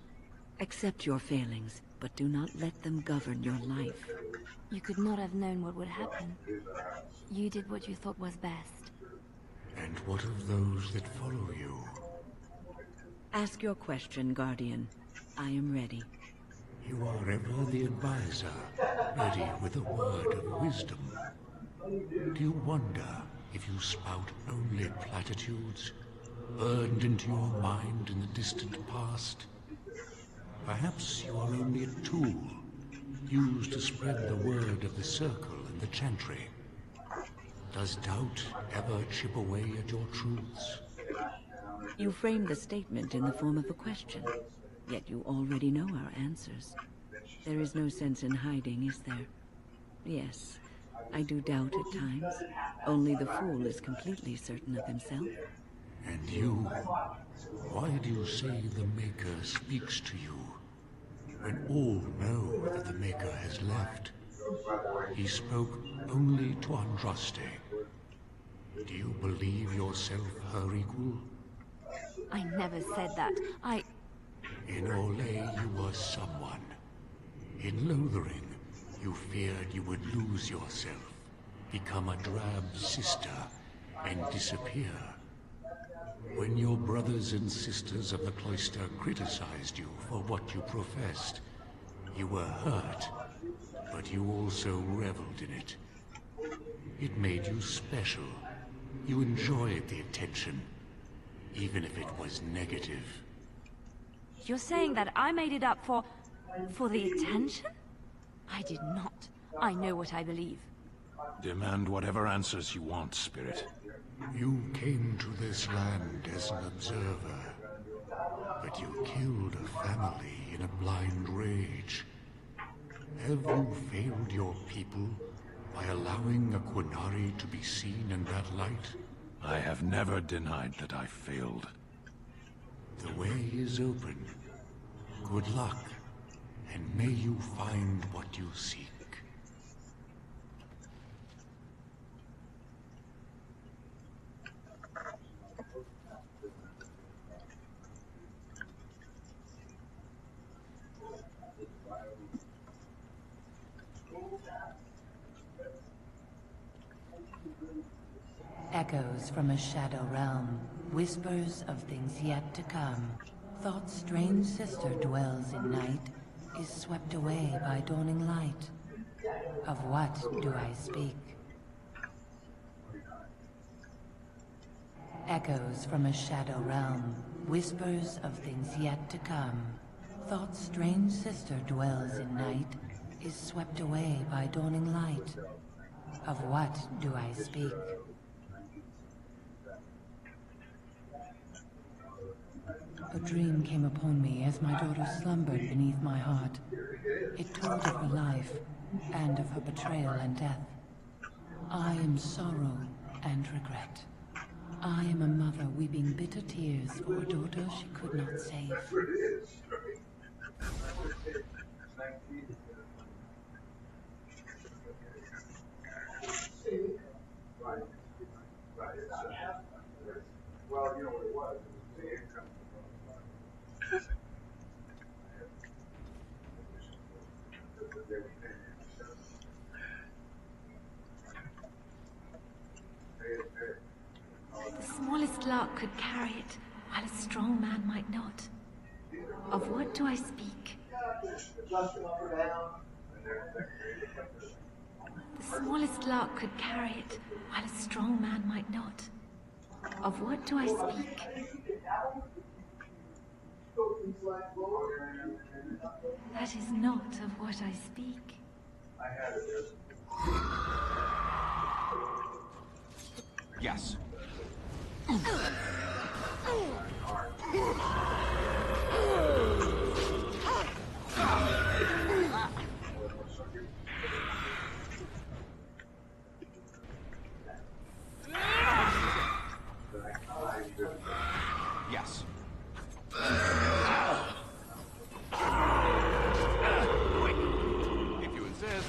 Accept your failings, but do not let them govern your life. You could not have known what would happen. You did what you thought was best. And what of those that follow you? Ask your question, Guardian. I am ready. You are ever the advisor, ready with a word of wisdom. Do you wonder if you spout only platitudes, burned into your mind in the distant past? Perhaps you are only a tool, used to spread the word of the Circle and the Chantry. Does doubt ever chip away at your truths? You framed the statement in the form of a question, yet you already know our answers. There is no sense in hiding, is there? Yes, I do doubt at times. Only the fool is completely certain of himself. And you? Why do you say the Maker speaks to you, when all know that the Maker has left? He spoke only to Andraste. Do you believe yourself her equal? I never said that. In Orlais, you were someone. In Lothering, you feared you would lose yourself, become a drab sister, and disappear. When your brothers and sisters of the cloister criticized you for what you professed, you were hurt, but you also reveled in it. It made you special. You enjoyed the attention, even if it was negative. You're saying that I made it up for the attention? I did not. I know what I believe. Demand whatever answers you want, Spirit. You came to this land as an observer, but you killed a family in a blind rage. Have you failed your people by allowing a Qunari to be seen in that light? I have never denied that I failed. The way is open. Good luck, and may you find what you seek. Echoes from a shadow realm, whispers of things yet to come. Thought's strange sister dwells in night, is swept away by dawning light. Of what do I speak? Echoes from a shadow realm, whispers of things yet to come. Thought's strange sister dwells in night, is swept away by dawning light. Of what do I speak? A dream came upon me as my daughter slumbered beneath my heart. It told of her life, and of her betrayal and death. I am sorrow and regret. I am a mother weeping bitter tears for a daughter she could not save. Right. Right. Well, you know what it was. The income The smallest lark could carry it, while a strong man might not. Of what do I speak? The smallest lark could carry it, while a strong man might not. Of what do I speak? That is not of what I speak. Yes. Yes. If you insist.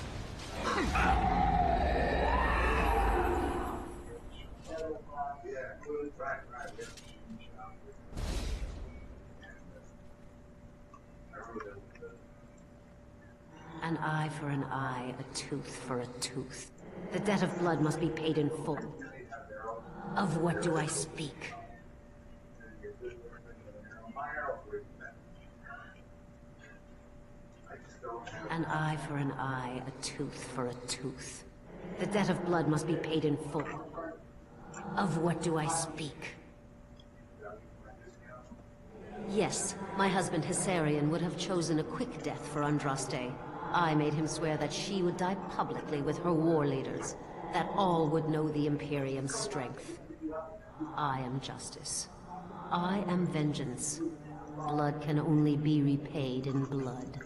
An eye for an eye, a tooth for a tooth. The debt of blood must be paid in full. Of what do I speak? An eye for an eye, a tooth for a tooth. The debt of blood must be paid in full. Of what do I speak? Yes, my husband Hissarion would have chosen a quick death for Andraste. I made him swear that she would die publicly with her war leaders, that all would know the Imperium's strength. I am justice. I am vengeance. Blood can only be repaid in blood.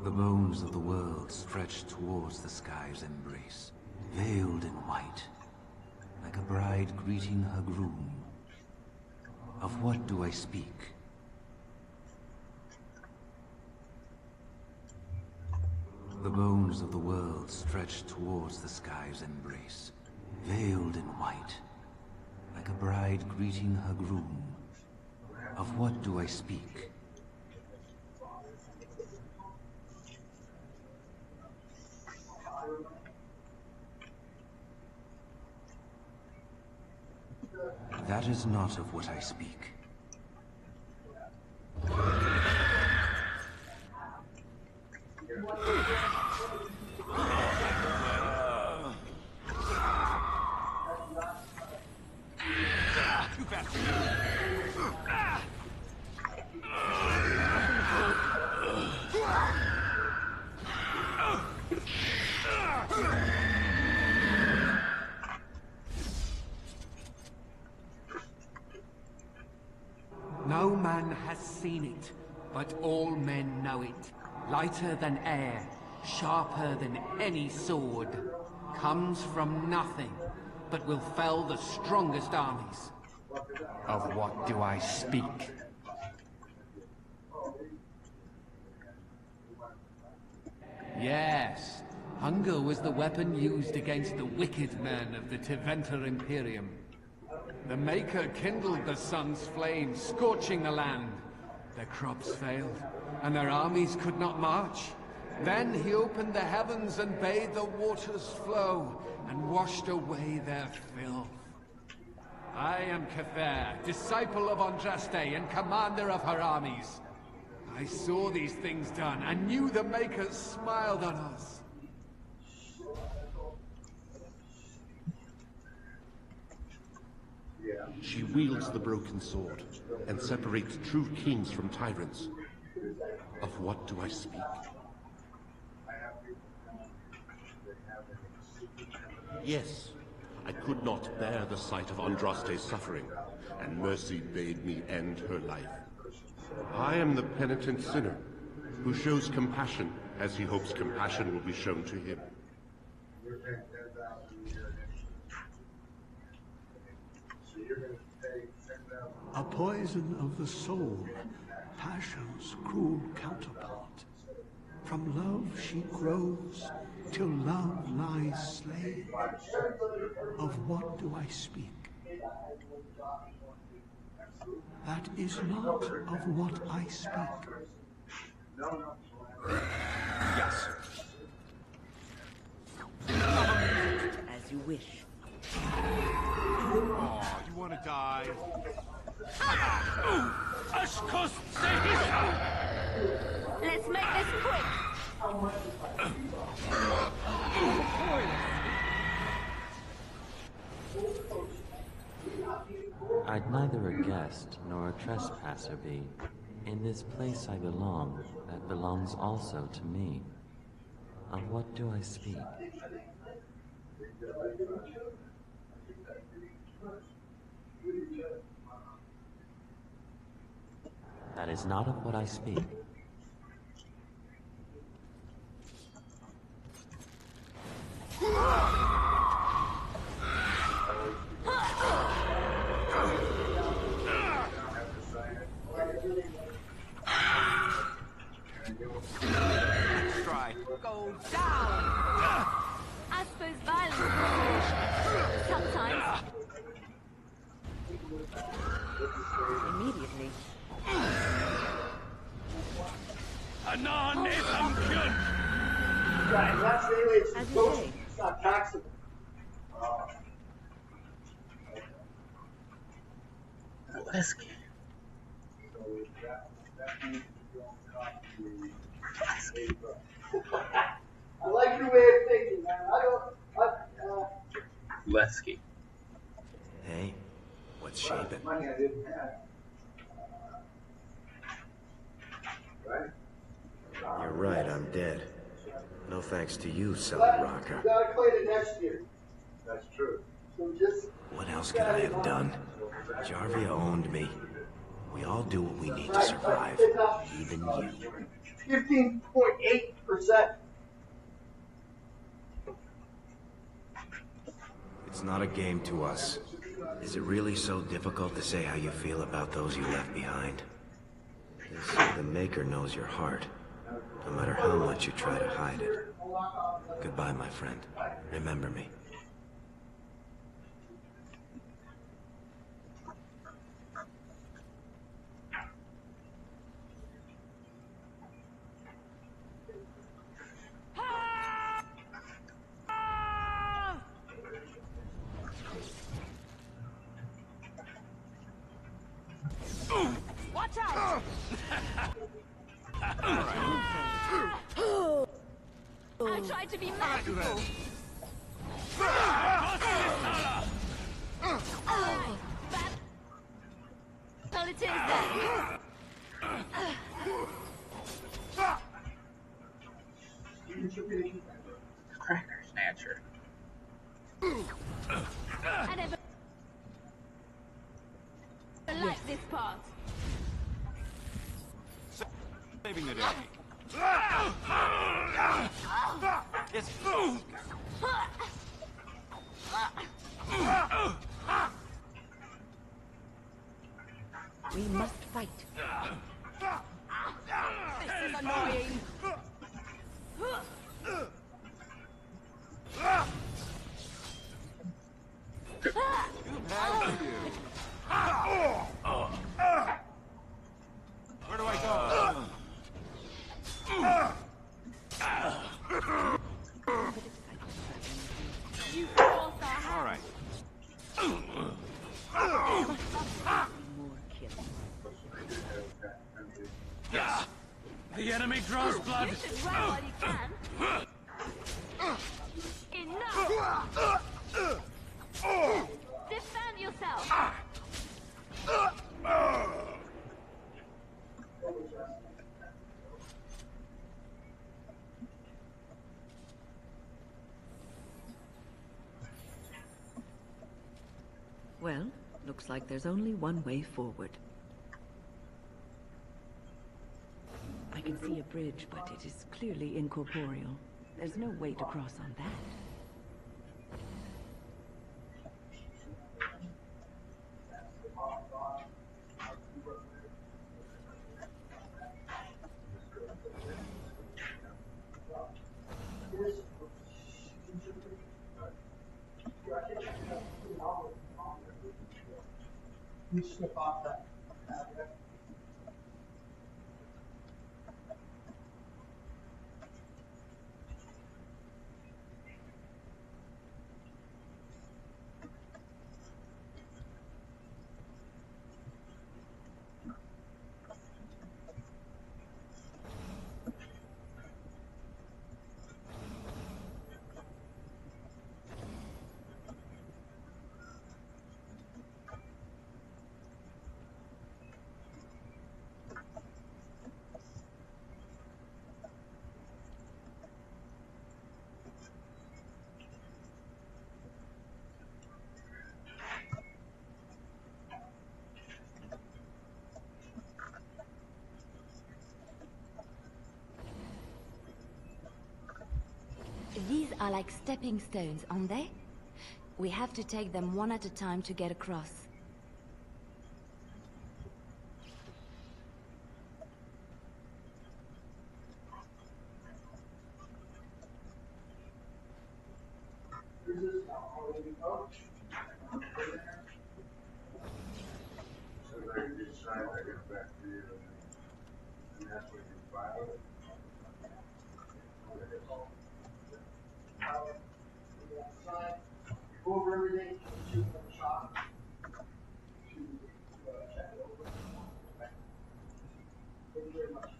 The bones of the world stretch towards the sky's embrace, veiled in white, like a bride greeting her groom. Of what do I speak? The bones of the world stretch towards the sky's embrace, veiled in white, like a bride greeting her groom. Of what do I speak? That is not of what I speak. Too fast. No man has seen it, but all men know it. Lighter than air, sharper than any sword. Comes from nothing, but will fell the strongest armies. Of what do I speak? Yes, hunger was the weapon used against the wicked men of the Tevinter Imperium. The Maker kindled the sun's flame, scorching the land. Their crops failed, and their armies could not march. Then he opened the heavens and bade the waters flow, and washed away their filth. I am Kefir, disciple of Andraste and commander of her armies. I saw these things done, and knew the Makers smiled on us. She wields the broken sword, and separates true kings from tyrants. Of what do I speak? Yes, I could not bear the sight of Andraste's suffering, and mercy bade me end her life. I am the penitent sinner, who shows compassion as he hopes compassion will be shown to him. So you're going to pay A poison of the soul, passion's cruel counterpart. From love she grows, till love lies slain. Of what do I speak? That is not of what I speak. Yes. As you wish. Oh, you want to die? Let's make this quick. I'd neither a guest nor a trespasser be. In this place I belong, that belongs also to me. Of what do I speak? That is not of what I speak. Try. Go down! I suppose violence is sometimes. Immediately. Anon is unpure. Right, that's really, As you say. it's not taxable. Whiskey. I like your way of thinking, man. Whiskey. Hey, what's shaping? Money I didn't have. Right? You're right, I'm dead. No thanks to you, Solid But Rocker. you gotta clean it next year. That's true. So just What else could I have done? Jarvia owned me. We all do what we need to survive. Even you. 15.8%. It's not a game to us. Is it really so difficult to say how you feel about those you left behind? 'Cause the Maker knows your heart, no matter how much you try to hide it. Goodbye, my friend. Remember me. Watch out! I tried to be merciful. Well, it is then. Cracker Snatcher. I never liked this part. Saving the day. Yes. We must fight. This is annoying. Where do I go? You forced our hand. All right. More killing. Yes. The enemy draws blood. You should run while you can. Enough! Defend yourself! Well, looks like there's only one way forward. I can see a bridge, but it is clearly incorporeal. There's no way to cross on that. You snip off that. These are like stepping stones, aren't they? We have to take them one at a time to get across. Go over everything, shoot from the shop. Check it over. Thank you very much.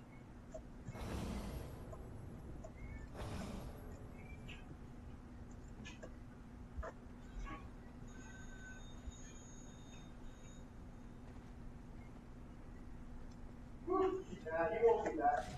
Yeah, you won't see that.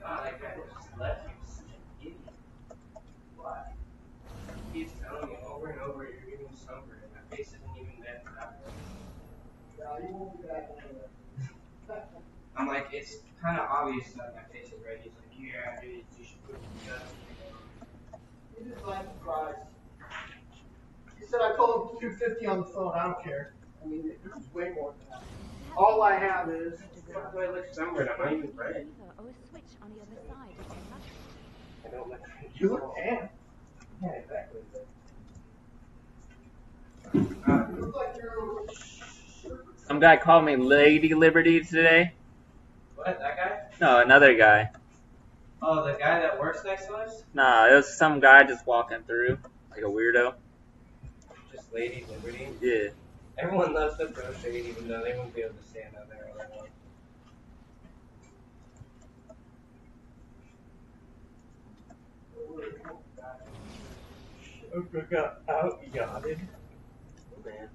God, that guy just left you such an idiot. What? He's telling me over and over you're getting sunburned and my face isn't even that bad. Yeah, you won't be back anywhere. I'm like, it's kind of obvious that my face is red. He's like, yeah, dude, you should put your guts He just likes the price. He said I told him 250 on the phone. I don't care. I mean, it was way more than that. All I have is. What do I look sunburned? I'm not even red. Or a switch on the other side if you're lucky. I don't look. You look tan. Yeah, exactly. You look like you're. Some guy called me Lady Liberty today. What? That guy? No, another guy. Oh, the guy that works next to us? Nah, it was some guy just walking through, like a weirdo. Just Lady Liberty? Yeah. Everyone loves to throw shade even though they won't be able to stand on their other one. I got out yachted. Oh man.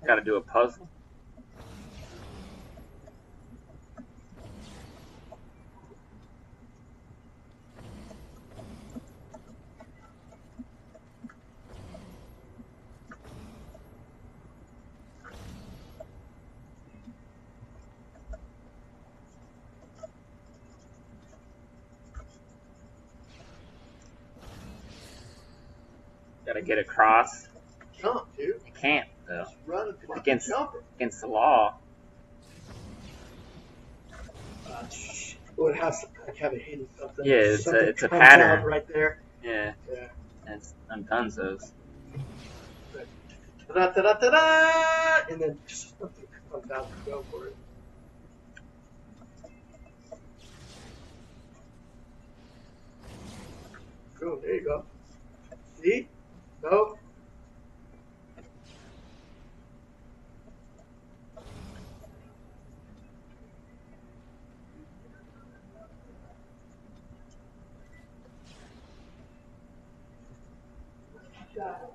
Gotta do a puzzle. Gotta get across. Jump, dude. You can't though. Just run and It's fucking against jump it. the law. Oh, it has like have a hidden something. Yeah, it's something a comes pattern out right there. Yeah. Yeah. And it's Untunzos. Da-da-da-da-da! And then just something comes out and go for it. Cool, there you go. See? No? Got it.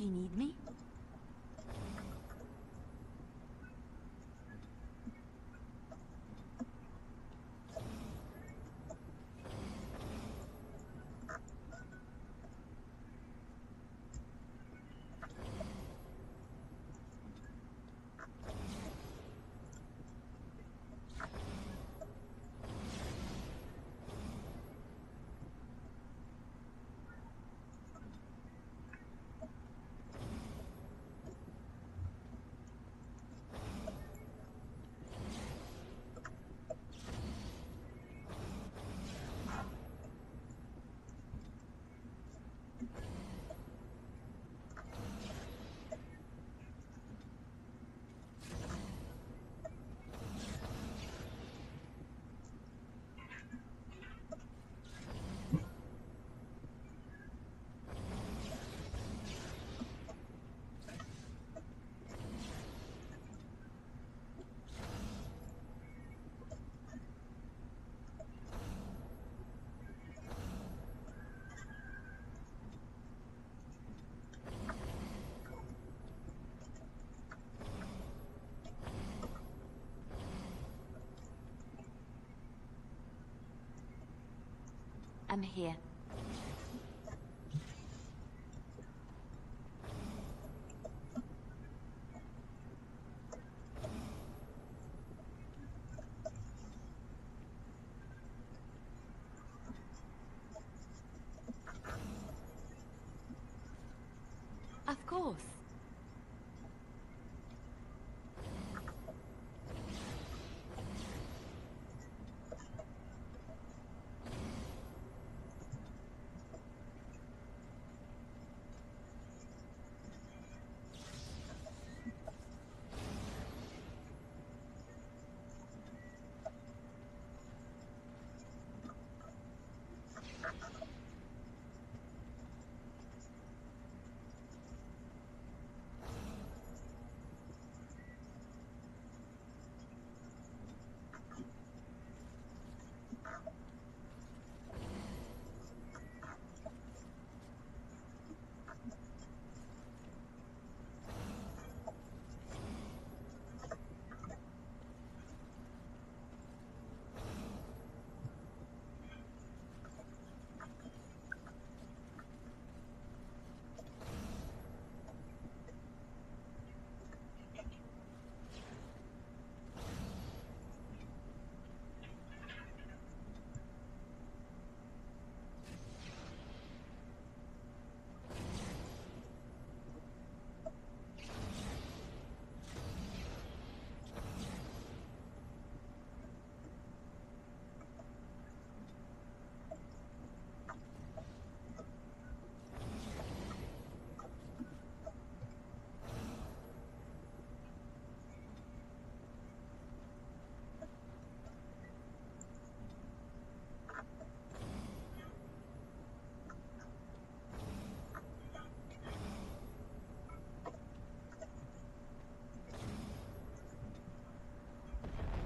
he need me? I'm here. Of course.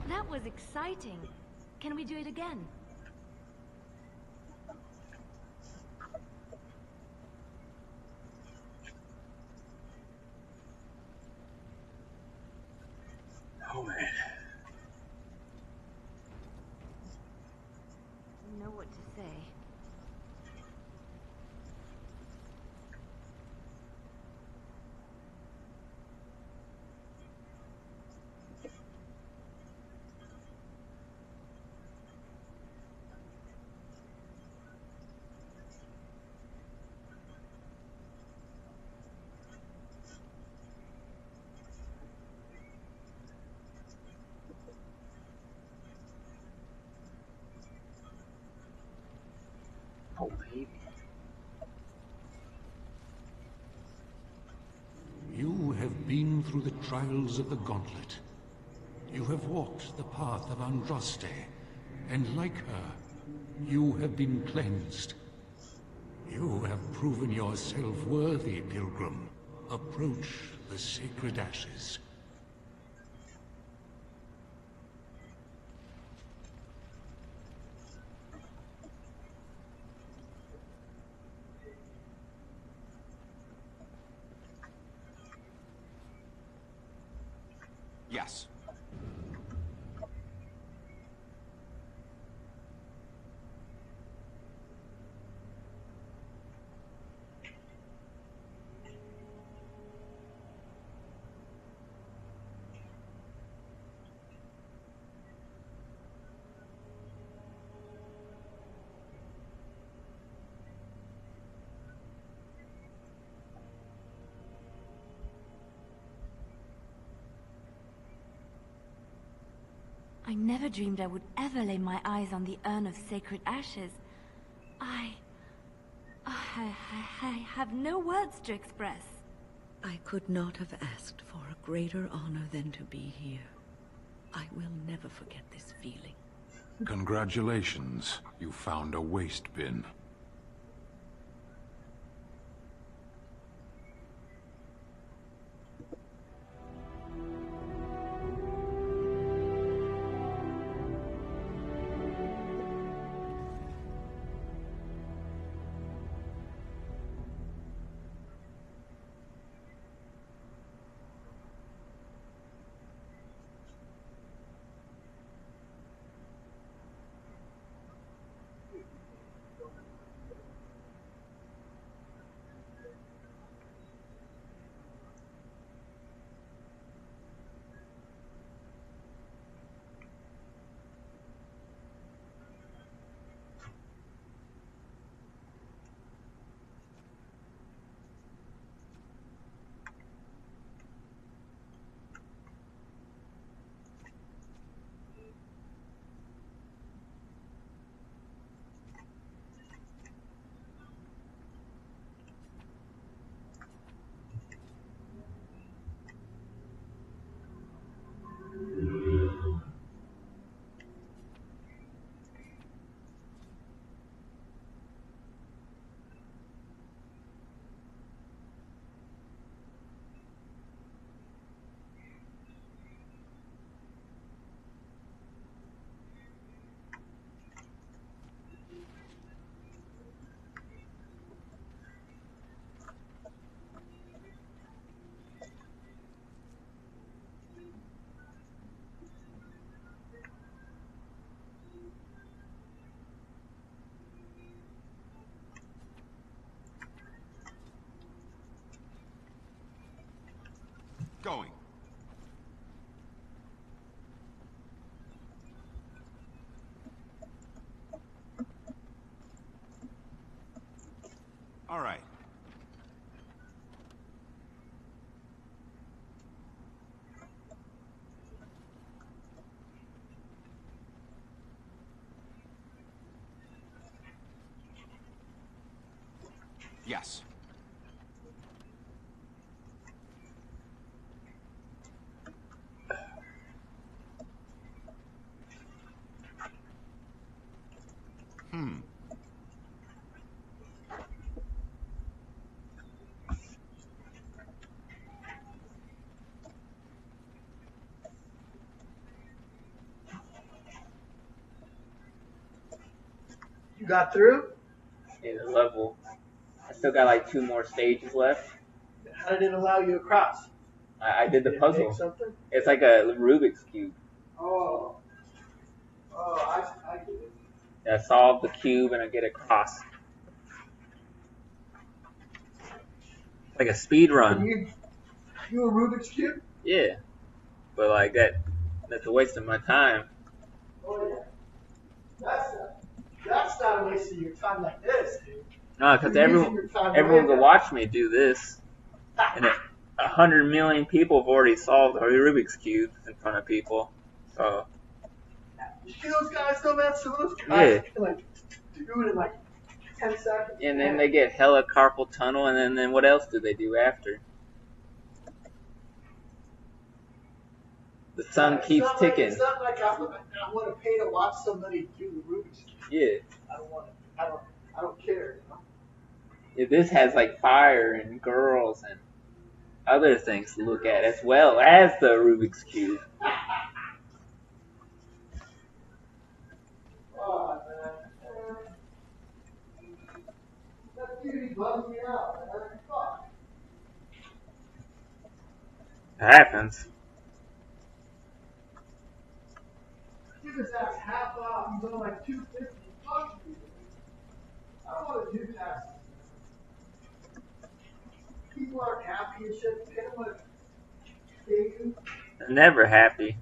That was exciting. Can we do it again? Oh man. Know what to say. Oh baby. You have been through the trials of the Gauntlet. You have walked the path of Andraste, and like her, you have been cleansed. You have proven yourself worthy, Pilgrim. Approach the sacred ashes. I never dreamed I would ever lay my eyes on the urn of sacred ashes. I have no words to express. I could not have asked for a greater honor than to be here. I will never forget this feeling. Congratulations, you found a waste bin. Going. All right. Yes. You got through? Yeah, the level. I still got like 2 more stages left. How did it allow you across? I did the Did it puzzle. make something? It's like a Rubik's Cube. Oh. Oh, I get it. I solve the cube and I get across. Like a speed run. You a Rubik's Cube? Yeah. But like that's a waste of my time. Oh yeah. That's not a waste of your time like this, dude. No, because everyone will watch me do this. And 100 million people have already solved a Rubik's Cube in front of people. So. You see those guys though, man? Some of those guys can like do it in like 10 seconds. And then they get hella carpal tunnel, and then what else do they do after? The sun keeps ticking. It's not like I want to pay to watch somebody do the Rubik's Cube. Yeah. I don't want to. I don't care. You know? Yeah, this has like fire and girls and other things to look at as well as the Rubik's Cube. Oh man. That beauty bums me out, man. Fuck. It happens. Give his ass half off. He's on like $2.50. Fuck you. I don't want to do taxes. People aren't happy and shit. Pay them what they do. They're never happy.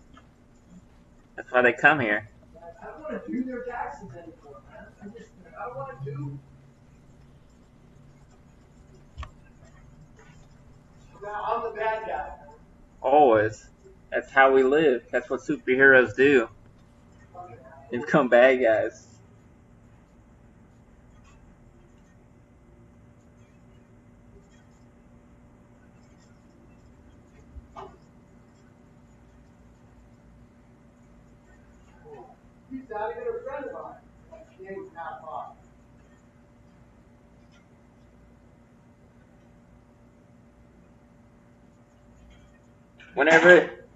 That's why they come here. I don't want to do their taxes anymore, man. I don't want to do. Now I'm the bad guy. Always. That's how we live. That's what superheroes do. They become bad guys. He's not even a friend of mine. He ain't not mine.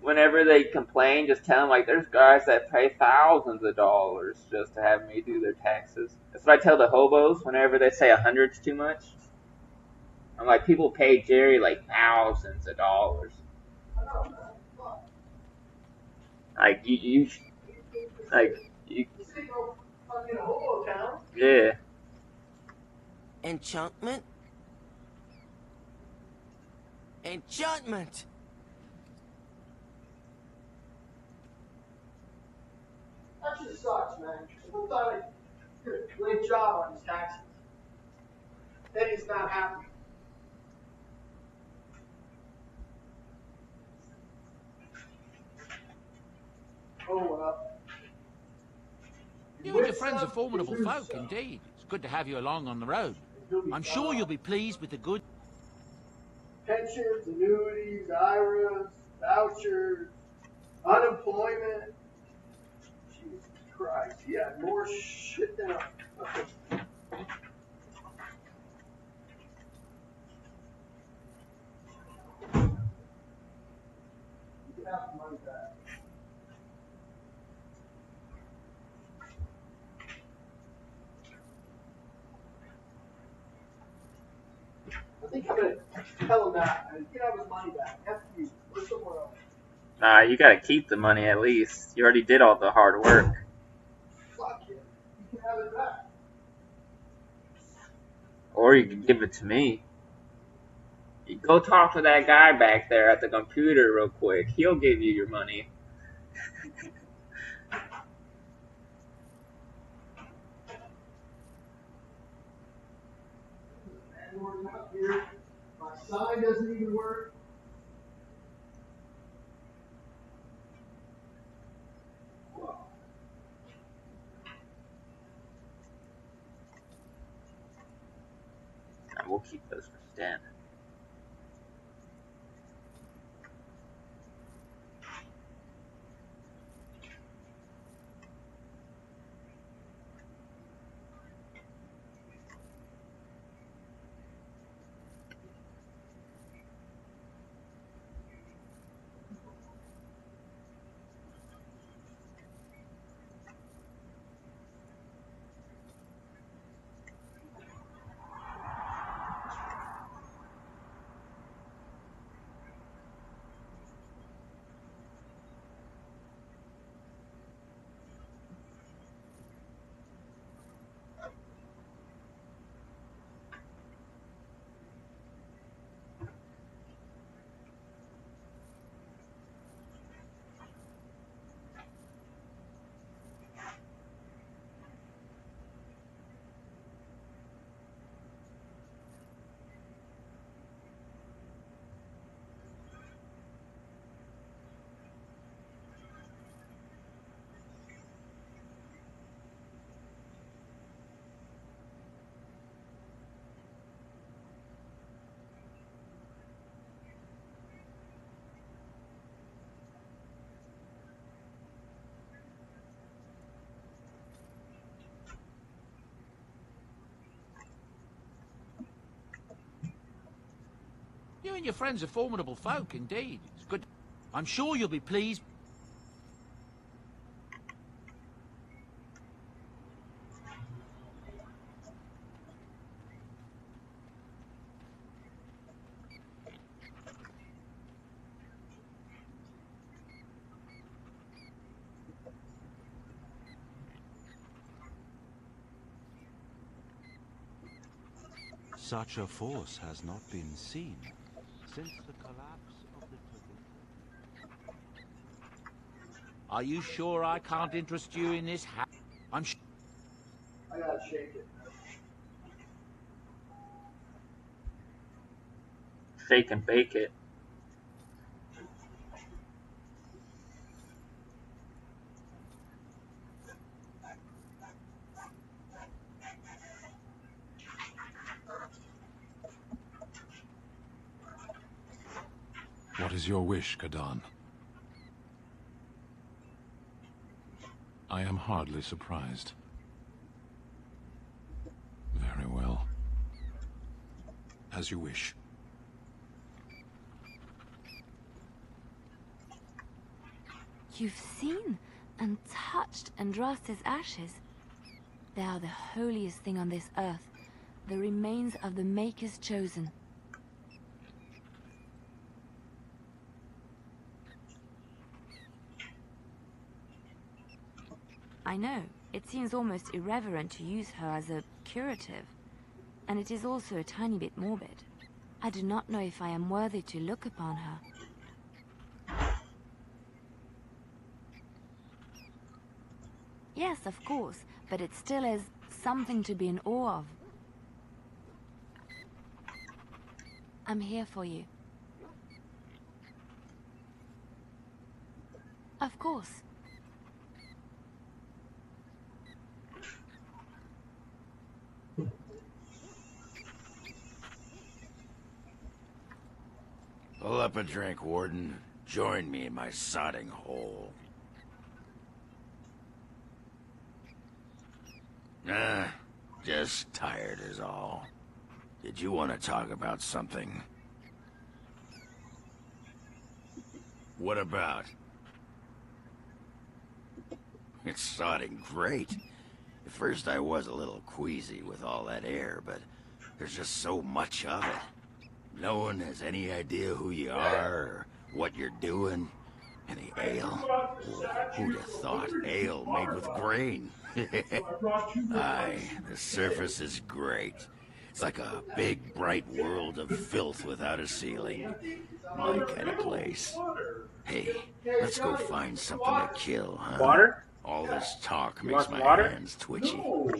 Whenever they complain, just tell them, like, there's guys that pay thousands of dollars just to have me do their taxes. That's what I tell the hobos whenever they say 100's too much. I'm like, people pay Jerry like thousands of dollars. Like you yeah. Enchantment? Enchantment! That just sucks, man. People thought I did a great job on his taxes. Then he's not happy. Oh, well. You and your friends are formidable folk, indeed. It's good to have you along on the road. I'm sure you'll be pleased with the good... Pensions, annuities, IRAs, vouchers, unemployment. Jesus Christ, he had more shit than a fucking... You can have the money back. I think I'm gonna tell him that. He can have his money back. F you. Or somewhere else. Nah, you gotta keep the money at least. You already did all the hard work. Fuck him. He can have it back. Or you can give it to me. You go talk to that guy back there at the computer real quick. He'll give you your money. Out here. My sign doesn't even work. Whoa. And we'll keep those for Stan. You and your friends are formidable folk, indeed. It's good. I'm sure you'll be pleased. Such a force has not been seen since the collapse of the Are you sure I can't interest you in this I'm sure. I gotta shake it. Shake and bake it. What is your wish, Kadan? I am hardly surprised. Very well. As you wish. You've seen and touched Andraste's ashes. They are the holiest thing on this earth, the remains of the Maker's Chosen. I know, it seems almost irreverent to use her as a curative, and it is also a tiny bit morbid. I do not know if I am worthy to look upon her. Yes, of course, but it still is something to be in awe of. I'm here for you. Of course. Pull up a drink, Warden. Join me in my sodding hole. Just tired is all. Did you want to talk about something? What about? It's sodding great. At first I was a little queasy with all that air, but there's just so much of it. No one has any idea who you are or what you're doing. And the ale? Who'd have thought ale made with grain? Aye, the surface is great. It's like a big, bright world of filth without a ceiling. My kind of place. Hey, let's go find something to kill, huh? Water? All this talk makes my hands twitchy. No.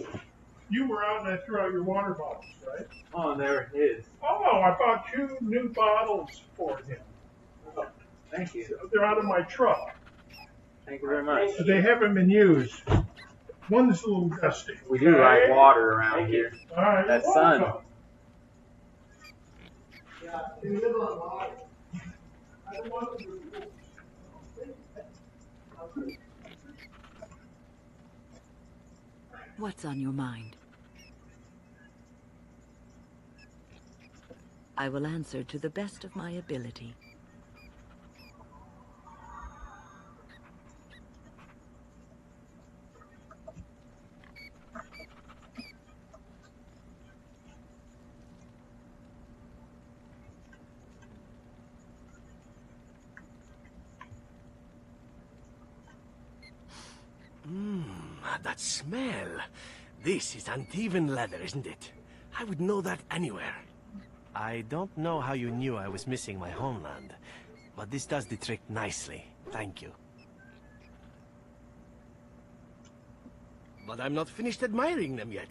You were out and I threw out your water bottles, right? Oh, there it is. Oh, I bought 2 new bottles for him. Thank you. They're out of my truck. Thank you very much. They haven't been used. One is a little dusty. We do like water around here. All right, That you're sun. welcome. What's on your mind? I will answer to the best of my ability. That smell. This is Antivan leather, isn't it? I would know that anywhere. I don't know how you knew I was missing my homeland, but this does the trick nicely. Thank you. But I'm not finished admiring them yet.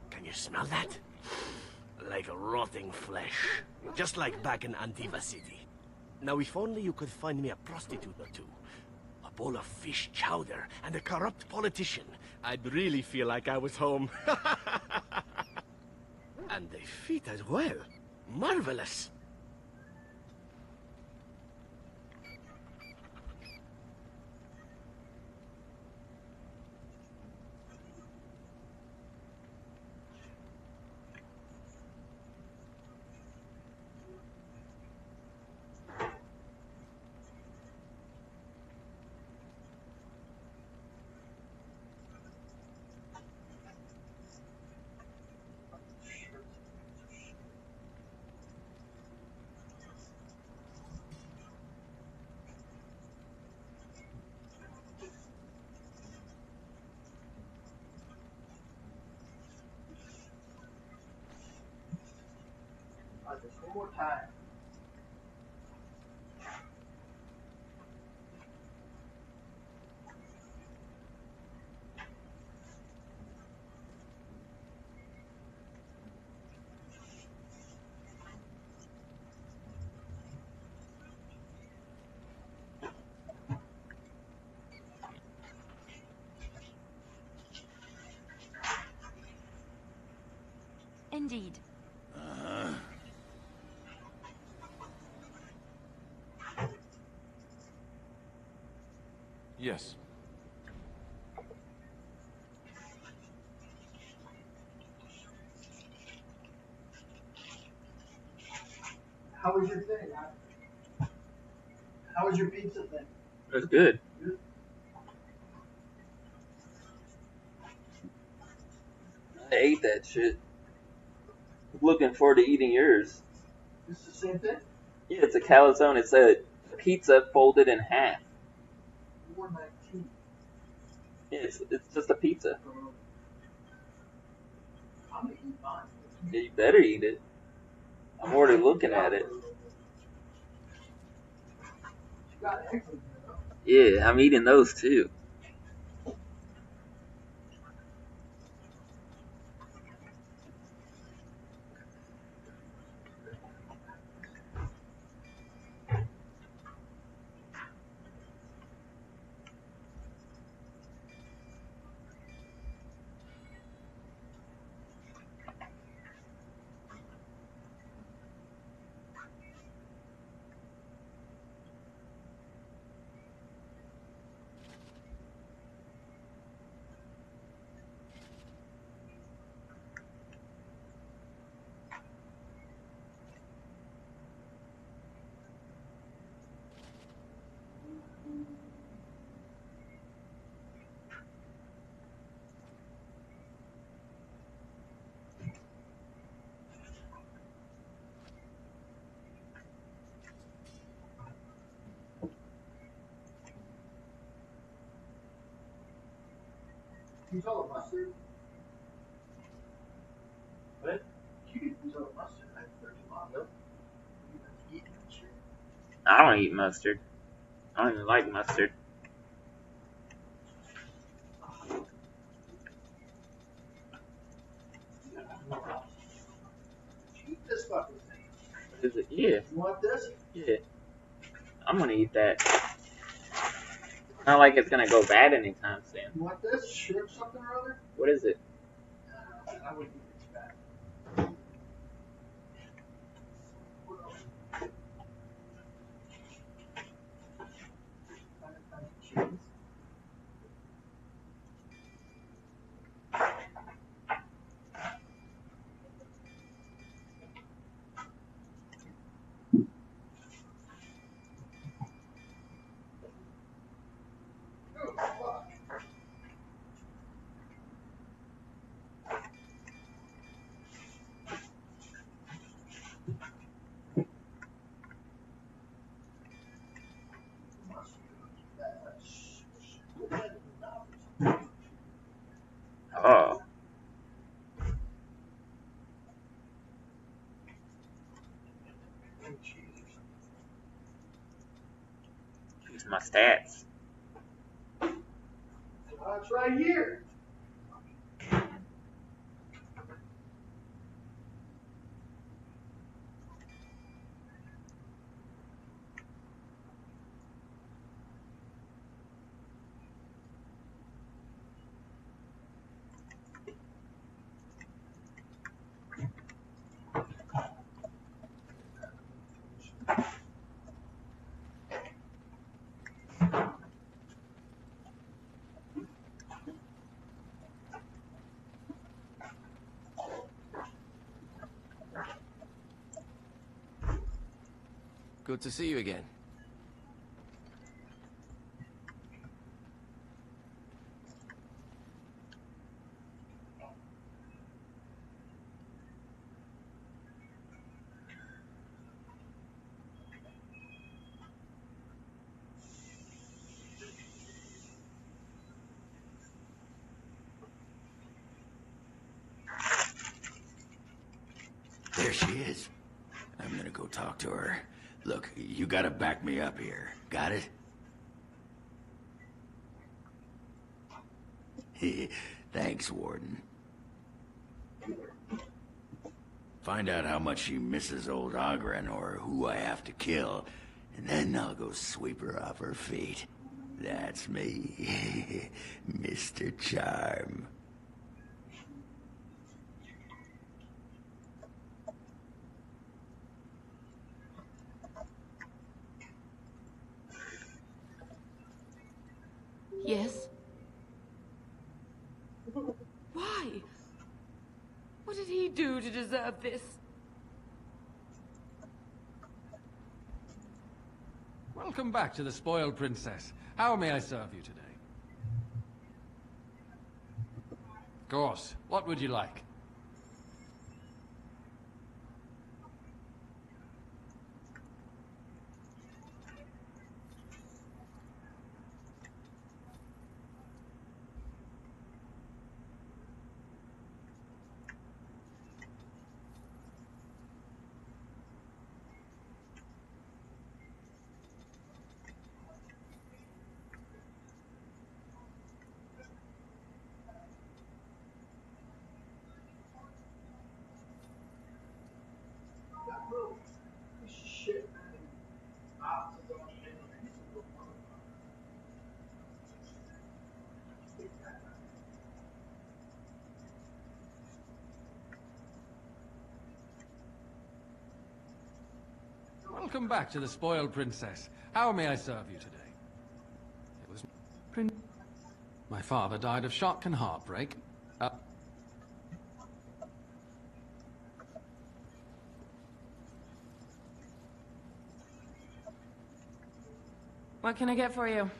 Can you smell that? Like rotting flesh. Just like back in Antiva City. Now, if only you could find me a prostitute or two. A bowl of fish chowder and a corrupt politician. I'd really feel like I was home. And the feet as well. Marvelous. Just one more time. Indeed. Yes. How was your thing? How was your pizza thing? It was good. I ate that shit. Looking forward to eating yours. It's the same thing? Yeah, it's a calzone. It's a pizza folded in half. 419. Yeah, it's just a pizza. I'm gonna eat mine. Yeah, you better eat it. I'm already looking at it. You got eggs in there, though. Yeah, I'm eating those too. You call it mustard? What? You can use all mustard. I heard you on. Nope. You eat that shit. I don't eat mustard. I don't even like mustard. Eat this fucking thing. Is it? Yeah. You want this? Yeah. I'm gonna eat that. Not like it's gonna go bad anytime soon. You want this? Shrimp something or other? What is it? I wouldn't eat this bad. Cheese. Oh, fuck. Oh. Use my stats. It's right here. Good to see you again. There she is. I'm gonna go talk to her. Look, you gotta back me up here. Got it? Thanks, Warden. Find out how much she misses old Ogren or who I have to kill, and then I'll go sweep her off her feet. That's me, Mr. Charm. Yes? Why? What did he do to deserve this? Welcome back to the Spoiled Princess. How may I serve you today? Of course. What would you like? Welcome back to the Spoiled Princess. How may I serve you today? It was my father died of shock and heartbreak. What can I get for you?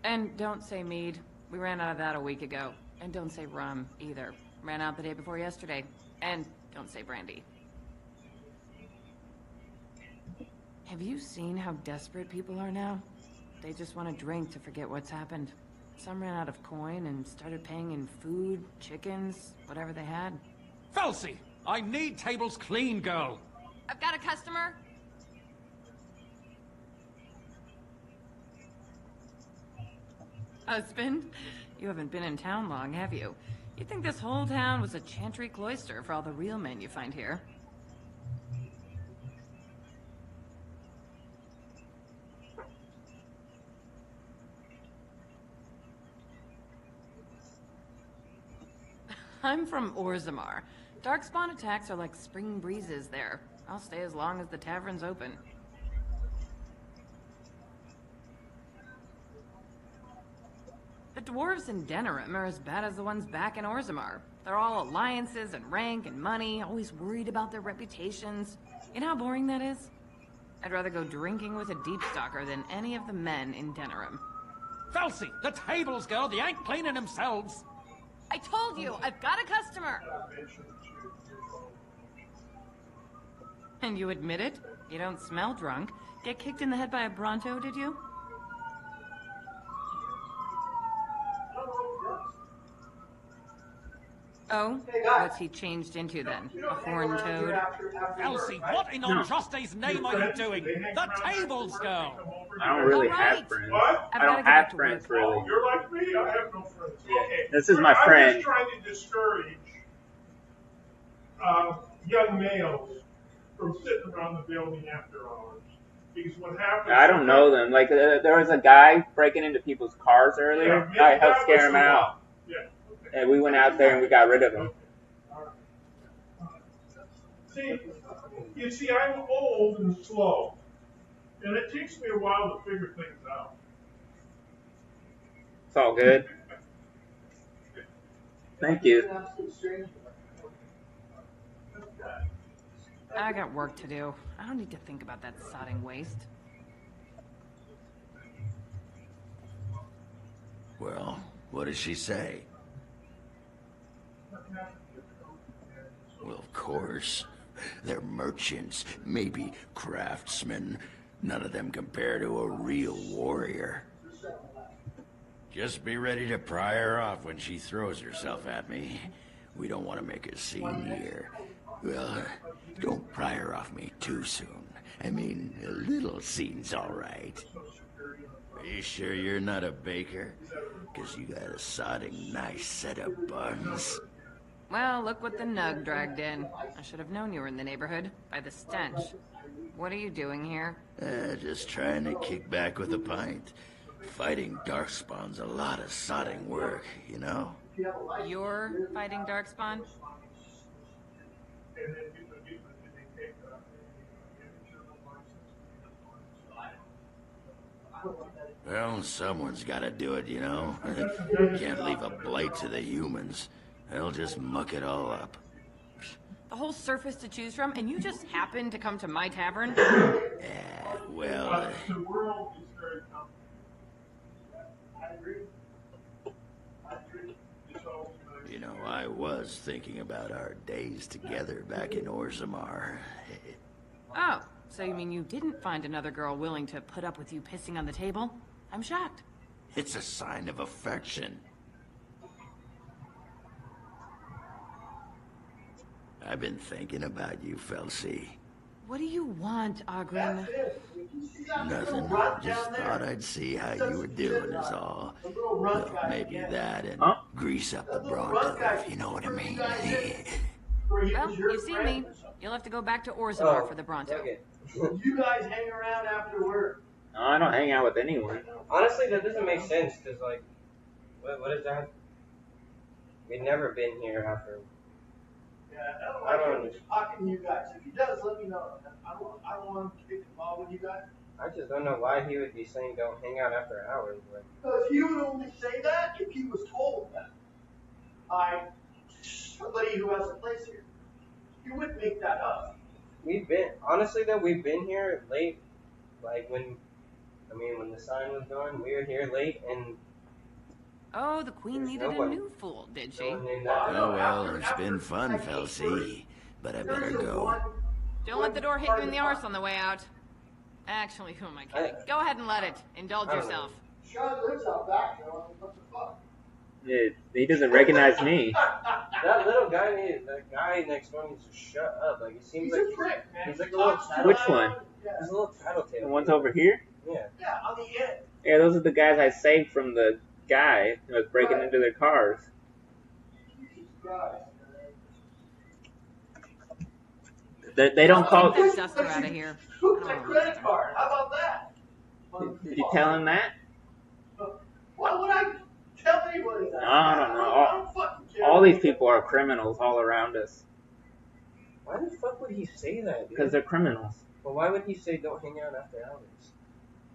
And don't say mead. We ran out of that a week ago. And don't say rum, either. Ran out the day before yesterday. And don't say brandy. Have you seen how desperate people are now? They just want to drink to forget what's happened. Some ran out of coin and started paying in food, chickens, whatever they had. Felsi! I need tables clean, girl! I've got a customer. Husband? You haven't been in town long, have you? You'd think this whole town was a chantry cloister for all the real men you find here. I'm from Orzammar. Darkspawn attacks are like spring breezes there. I'll stay as long as the tavern's open. The dwarves in Denerim are as bad as the ones back in Orzammar. They're all alliances and rank and money, always worried about their reputations. You know how boring that is? I'd rather go drinking with a Deepstalker than any of the men in Denerim. Felsi! The tables, girl! They ain't cleaning themselves! I told you, I've got a customer! And you admit it? You don't smell drunk. Get kicked in the head by a Bronto, did you? Oh? What's he changed into then? A horned toad? Elsie, what in Andraste's name are you doing? The tables, girl! I don't really have friends. What? I don't have friends, really. You're like me? I have no friends. Yeah. Okay. This is my friend. I'm just trying to discourage young males from sitting around the building after hours. Because what happens... I don't know them. Like, there was a guy breaking into people's cars earlier. Yeah, I helped scare him out. Yeah. And we went out there and we got rid of him. You see, I'm old and slow. And it takes me a while to figure things out. It's all good. Thank you. I got work to do. I don't need to think about that sodding waste. Well, what does she say? Well, of course. They're merchants, maybe craftsmen. None of them compare to a real warrior. Just be ready to pry her off when she throws herself at me. We don't want to make a scene here. Well, don't pry her off me too soon. I mean, a little scene's all right. Are you sure you're not a baker? 'Cause you got a sodding nice set of buns. Well, look what the Nug dragged in. I should have known you were in the neighborhood, by the stench. What are you doing here? Just trying to kick back with a pint. Fighting Darkspawn's a lot of sodding work, you know? You're fighting Darkspawn? Well, someone's gotta do it, you know? Can't leave a blight to the humans. They'll just muck it all up. The whole surface to choose from, and you just happen to come to my tavern? Yeah, well... The world is very complicated. I agree. It's all good. You know, I was thinking about our days together back in Orzammar. Oh, so you mean you didn't find another girl willing to put up with you pissing on the table? I'm shocked. It's a sign of affection. I've been thinking about you, Felsi. What do you want, Oghren? Nothing. Just thought I'd see how you were doing is all. Well, maybe that and grease up the Bronto, if you know what I mean. Well, you've seen me. You'll have to go back to Orzammar for the Bronto. You guys hang around after work. No, I don't hang out with anyone. Honestly, that doesn't make sense, because, like, what is that? We've never been here after. Yeah, I don't like talking to you guys. If he does, let me know. I don't want him to get involved with you guys. I just don't know why he would be saying don't hang out after hours. Like. Because he would only say that if he was told that by somebody who has a place here. He wouldn't make that up. Honestly though, we've been here late, like when the sign was going, we were here late, and oh, the queen needed a new fool, did she? Oh well, it's been fun, Felsi, but I better go. Don't let the door hit you in the arse on the way out. Actually, who am I kidding? Go ahead and let it. Indulge yourself. Sean lives out back, though. What the fuck? Yeah, he doesn't recognize me. That little guy, that guy next door needs to shut up. Like, it seems He's like a prick, man. he's like a little tattletale. Which one? He's a little tattletale. The ones over here? Yeah. Yeah, on the end. Yeah, those are the guys I saved from the guy who was breaking into their cars. Jesus Christ. They don't call... Get that duster out of here. Who's my credit card? How about that? Did you tell him that? Why would I tell anybody that? I don't know. I don't fucking care. All these people are criminals all around us. Why the fuck would he say that, dude? Because they're criminals. Well, why would he say don't hang out after hours?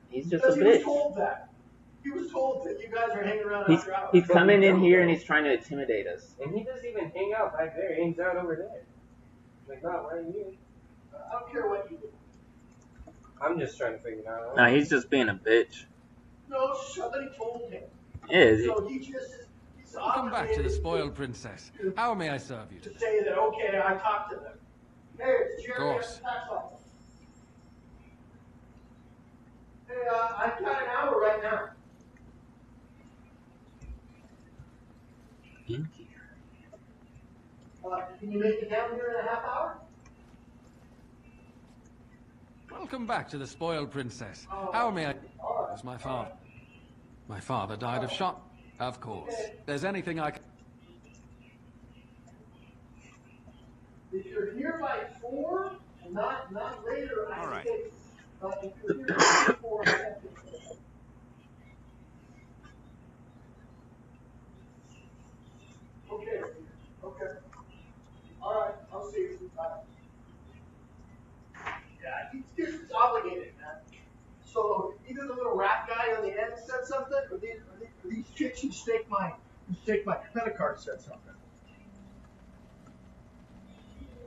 He's just Because a he was bitch. told that. He was told that you guys are hanging around He's after hours. he's coming in here and he's trying to intimidate us. And he doesn't even hang out back there. He hangs out over there. Like, not right here. I don't care what you do. I'm just trying to figure it out. No, he's just being a bitch. No, somebody told him. Yeah, So he just he's Welcome back to the obligated spoiled princess. How may I serve you to today? say that, okay, I talked to them. Hey, it's Jerry at course. the tax office. Hey, I've got an hour right now. Can you make it down here in a half hour? Welcome back to the spoiled princess. How may I... It's my father. My father died of shot. Of course. There's anything I can... If you're here by 4, and not later, I All right. think. But if you're here by 4, I can't think. Okay. Okay. All right. I'll see you. Bye. Yeah, he's just obligated, man. So either the little rat guy on the end said something, or these chicks who stake my credit card said something.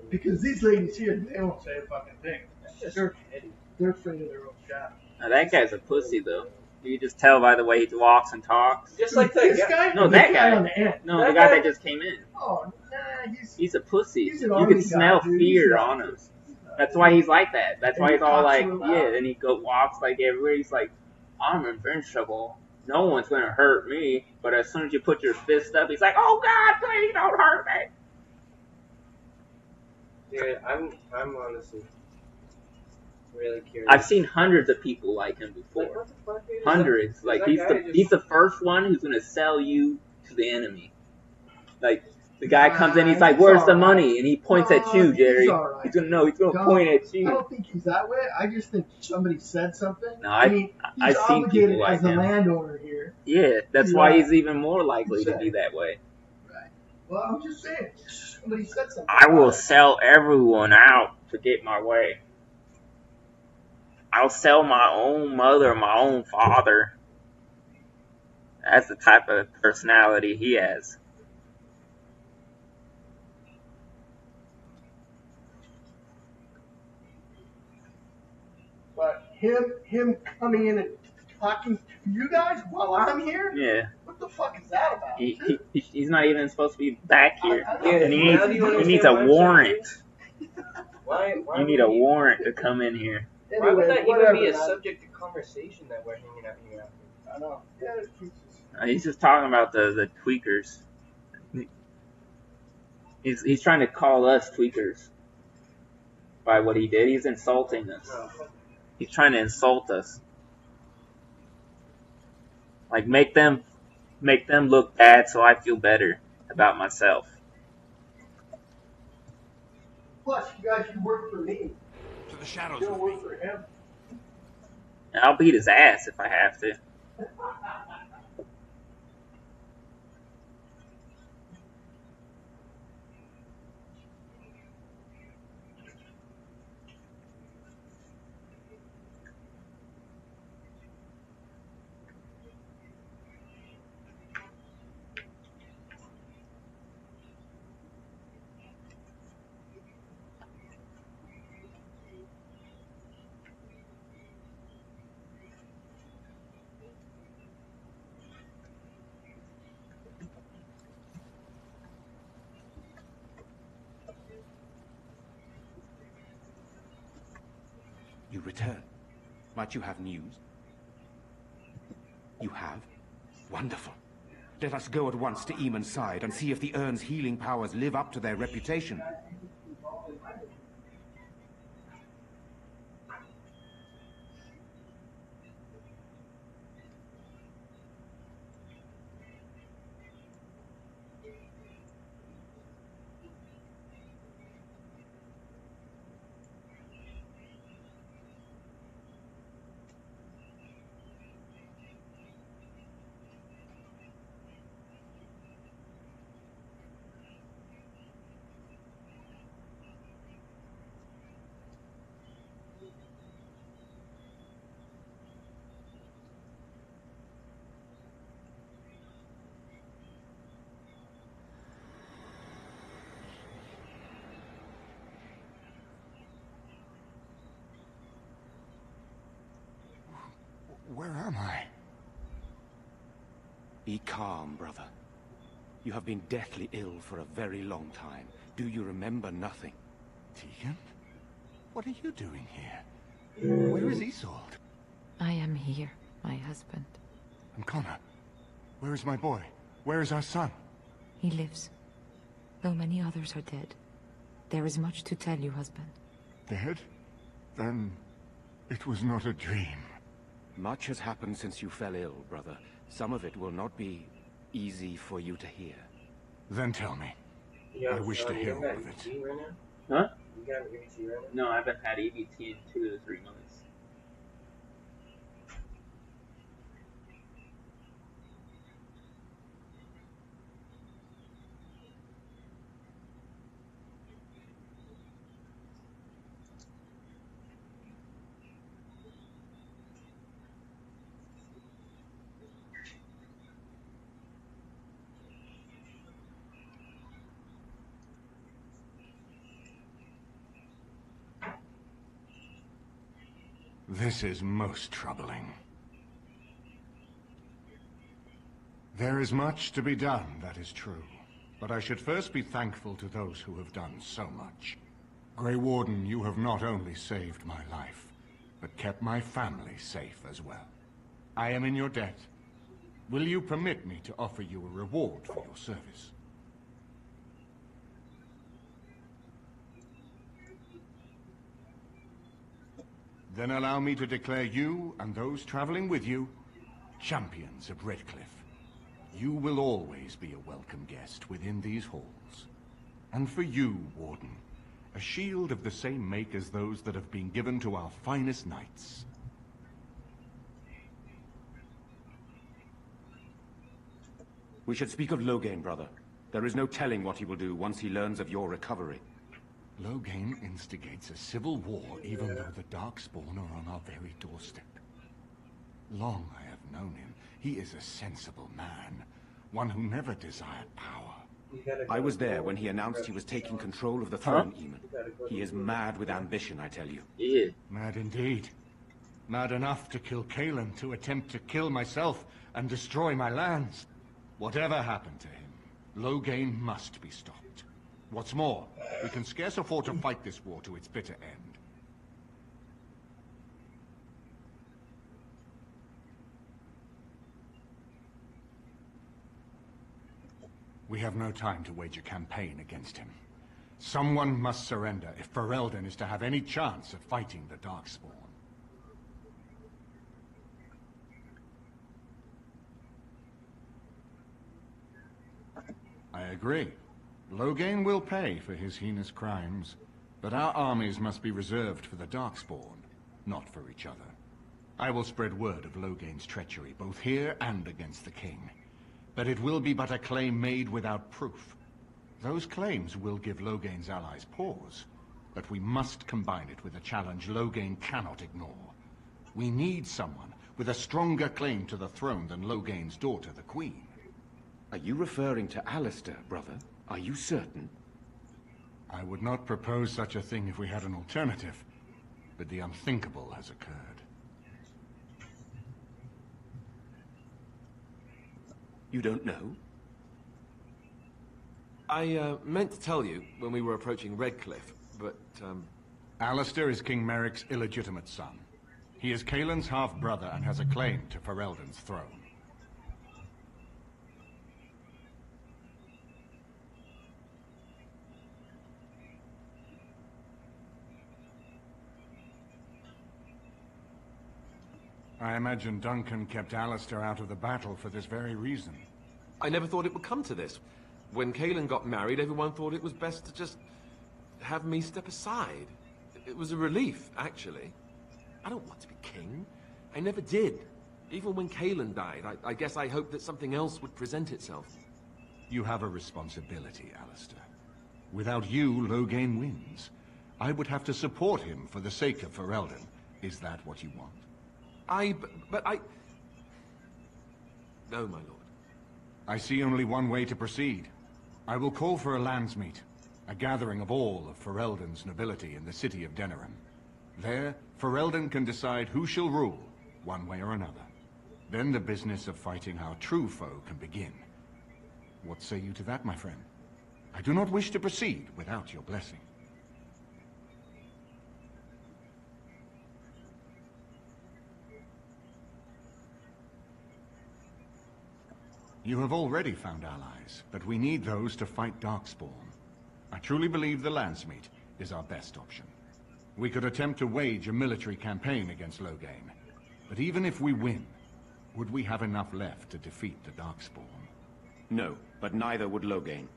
Because these ladies here, they don't say a fucking thing. They're afraid of their own shot. Now, that guy's a pussy, though. You can just tell by the way he walks and talks. Just like that This guy. guy? No, Or that the guy. on the end? No, That the guy guy- that just came in. Oh, nah, He's a pussy. He's an You army can guy, smell dude. He's fear not- on him. That's why he's like that. That's why And he's he all talks like, real yeah, loud. and he walks like everywhere. He's like, I'm in trouble. No one's gonna hurt me. But as soon as you put your fist up, he's like, oh God, please don't hurt me. Dude, I'm honestly really curious. I've seen hundreds of people like him Like, before. what the fuck, dude? Hundreds. Like that he's guy the just- he's the first one who's gonna sell you to the enemy. Like the guy comes in, he's like, "Where's the money?" And he points at you, Jerry. He's all right. He's gonna Don't- point at I you. don't think he's that way. I just think somebody said something. No, I mean, he's I've seen obligated people like as the him. landowner here. Yeah, that's Yeah. why he's even more likely to be that way. Right. Well, I'm just saying. Somebody said something. I will sell everyone out to get my way. I'll sell my own mother, my own father. That's the type of personality he has. But him coming in and talking to you guys while I'm here? Yeah. What the fuck is that about? He's not even supposed to be back here. And you he needs a warrant. Why You need a warrant to come in here. Why would that even be a subject of conversation that we're hanging out here after? I know. Yeah, He's just talking about the tweakers. He's trying to call us tweakers by what he did. He's insulting us. He's trying to insult us. Like make them look bad so I feel better about myself. Plus, you guys, you work for me. To the shadows You don't with work me. for him. And I'll beat his ass if I have to. You return. Might you have news? You have? Wonderful. Let us go at once to Eamon's side and see if the Urn's healing powers live up to their reputation. Where am I? Be calm, brother. You have been deathly ill for a very long time. Do you remember nothing? Tegan? What are you doing here? Where is Isolde? I am here, my husband. And Connor? Where is my boy? Where is our son? He lives. Though many others are dead. There is much to tell you, husband. Dead? Then it was not a dream. Much has happened since you fell ill, brother. Some of it will not be easy for you to hear. Then tell me. I wish to hear all of it. Huh? You got EBT right No, I haven't had EBT in 2 to 3 months. This is most troubling. There is much to be done, that is true. But I should first be thankful to those who have done so much. Grey Warden, you have not only saved my life, but kept my family safe as well. I am in your debt. Will you permit me to offer you a reward for your service? Then allow me to declare you and those traveling with you champions of Redcliffe. You will always be a welcome guest within these halls. And for you, Warden, a shield of the same make as those that have been given to our finest knights. We should speak of Loghain, brother. There is no telling what he will do once he learns of your recovery. Loghain instigates a civil war even though the Darkspawn are on our very doorstep. Long I have known him. He is a sensible man, one who never desired power. I was there when he announced he was taking control of the throne, Eamon. He is mad with ambition, I tell you. Yeah. Mad indeed. Mad enough to kill Cailan, to attempt to kill myself and destroy my lands. Whatever happened to him, Loghain must be stopped. What's more, we can scarce afford to fight this war to its bitter end. We have no time to wage a campaign against him. Someone must surrender if Ferelden is to have any chance of fighting the Darkspawn. I agree. Loghain will pay for his heinous crimes, but our armies must be reserved for the Darkspawn, not for each other. I will spread word of Loghain's treachery, both here and against the king. But it will be but a claim made without proof. Those claims will give Loghain's allies pause, but we must combine it with a challenge Loghain cannot ignore. We need someone with a stronger claim to the throne than Loghain's daughter, the Queen. Are you referring to Alistair, brother? Are you certain? I would not propose such a thing if we had an alternative, but the unthinkable has occurred. You don't know? I meant to tell you when we were approaching Redcliffe, but, Alistair is King Merrick's illegitimate son. He is Cailan's half-brother and has a claim to Ferelden's throne. I imagine Duncan kept Alistair out of the battle for this very reason. I never thought it would come to this. When Cailan got married, everyone thought it was best to just have me step aside. It was a relief, actually. I don't want to be king. I never did. Even when Cailan died, I guess I hoped that something else would present itself. You have a responsibility, Alistair. Without you, Loghain wins. I would have to support him for the sake of Ferelden. Is that what you want? No, my lord. I see only one way to proceed. I will call for a landsmeet, a gathering of all of Ferelden's nobility in the city of Denerim. There, Ferelden can decide who shall rule, one way or another. Then the business of fighting our true foe can begin. What say you to that, my friend? I do not wish to proceed without your blessing. You have already found allies, but we need those to fight Darkspawn. I truly believe the landsmeet is our best option. We could attempt to wage a military campaign against Loghain, but even if we win, would we have enough left to defeat the Darkspawn? No, but neither would Loghain.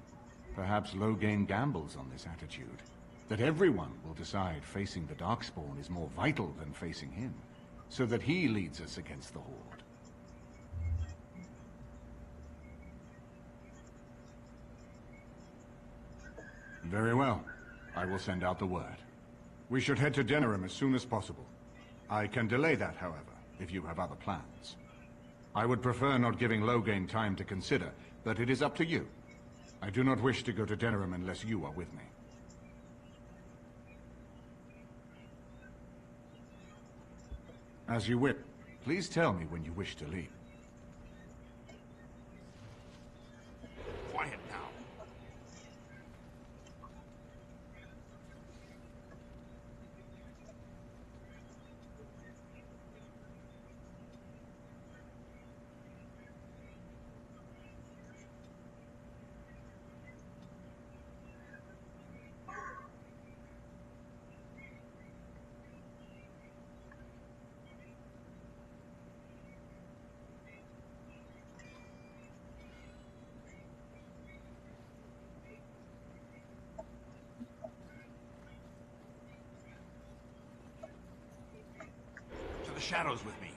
Perhaps Loghain gambles on this attitude, that everyone will decide facing the Darkspawn is more vital than facing him, so that he leads us against the Horde. Very well. I will send out the word. We should head to Denerim as soon as possible. I can delay that, however, if you have other plans. I would prefer not giving Loghain time to consider, but it is up to you. I do not wish to go to Denerim unless you are with me. As you wish. Please tell me when you wish to leave. Quiet now. The shadows with me.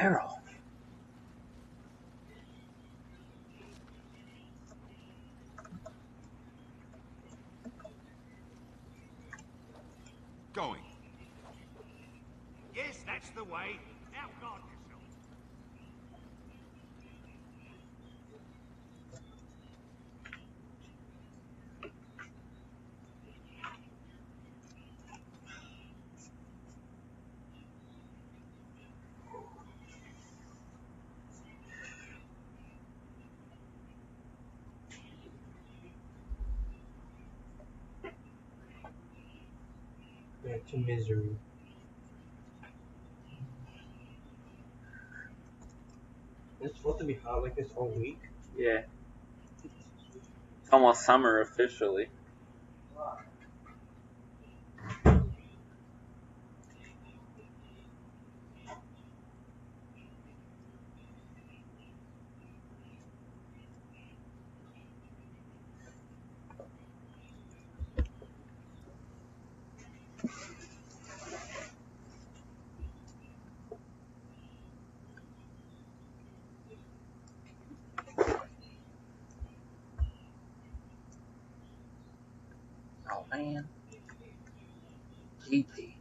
Peril. Going. Yes, that's the way. Now guard yourself. Yeah, to misery. It's supposed to be hot like this all week. Yeah. It's almost summer officially. Oh man. GP.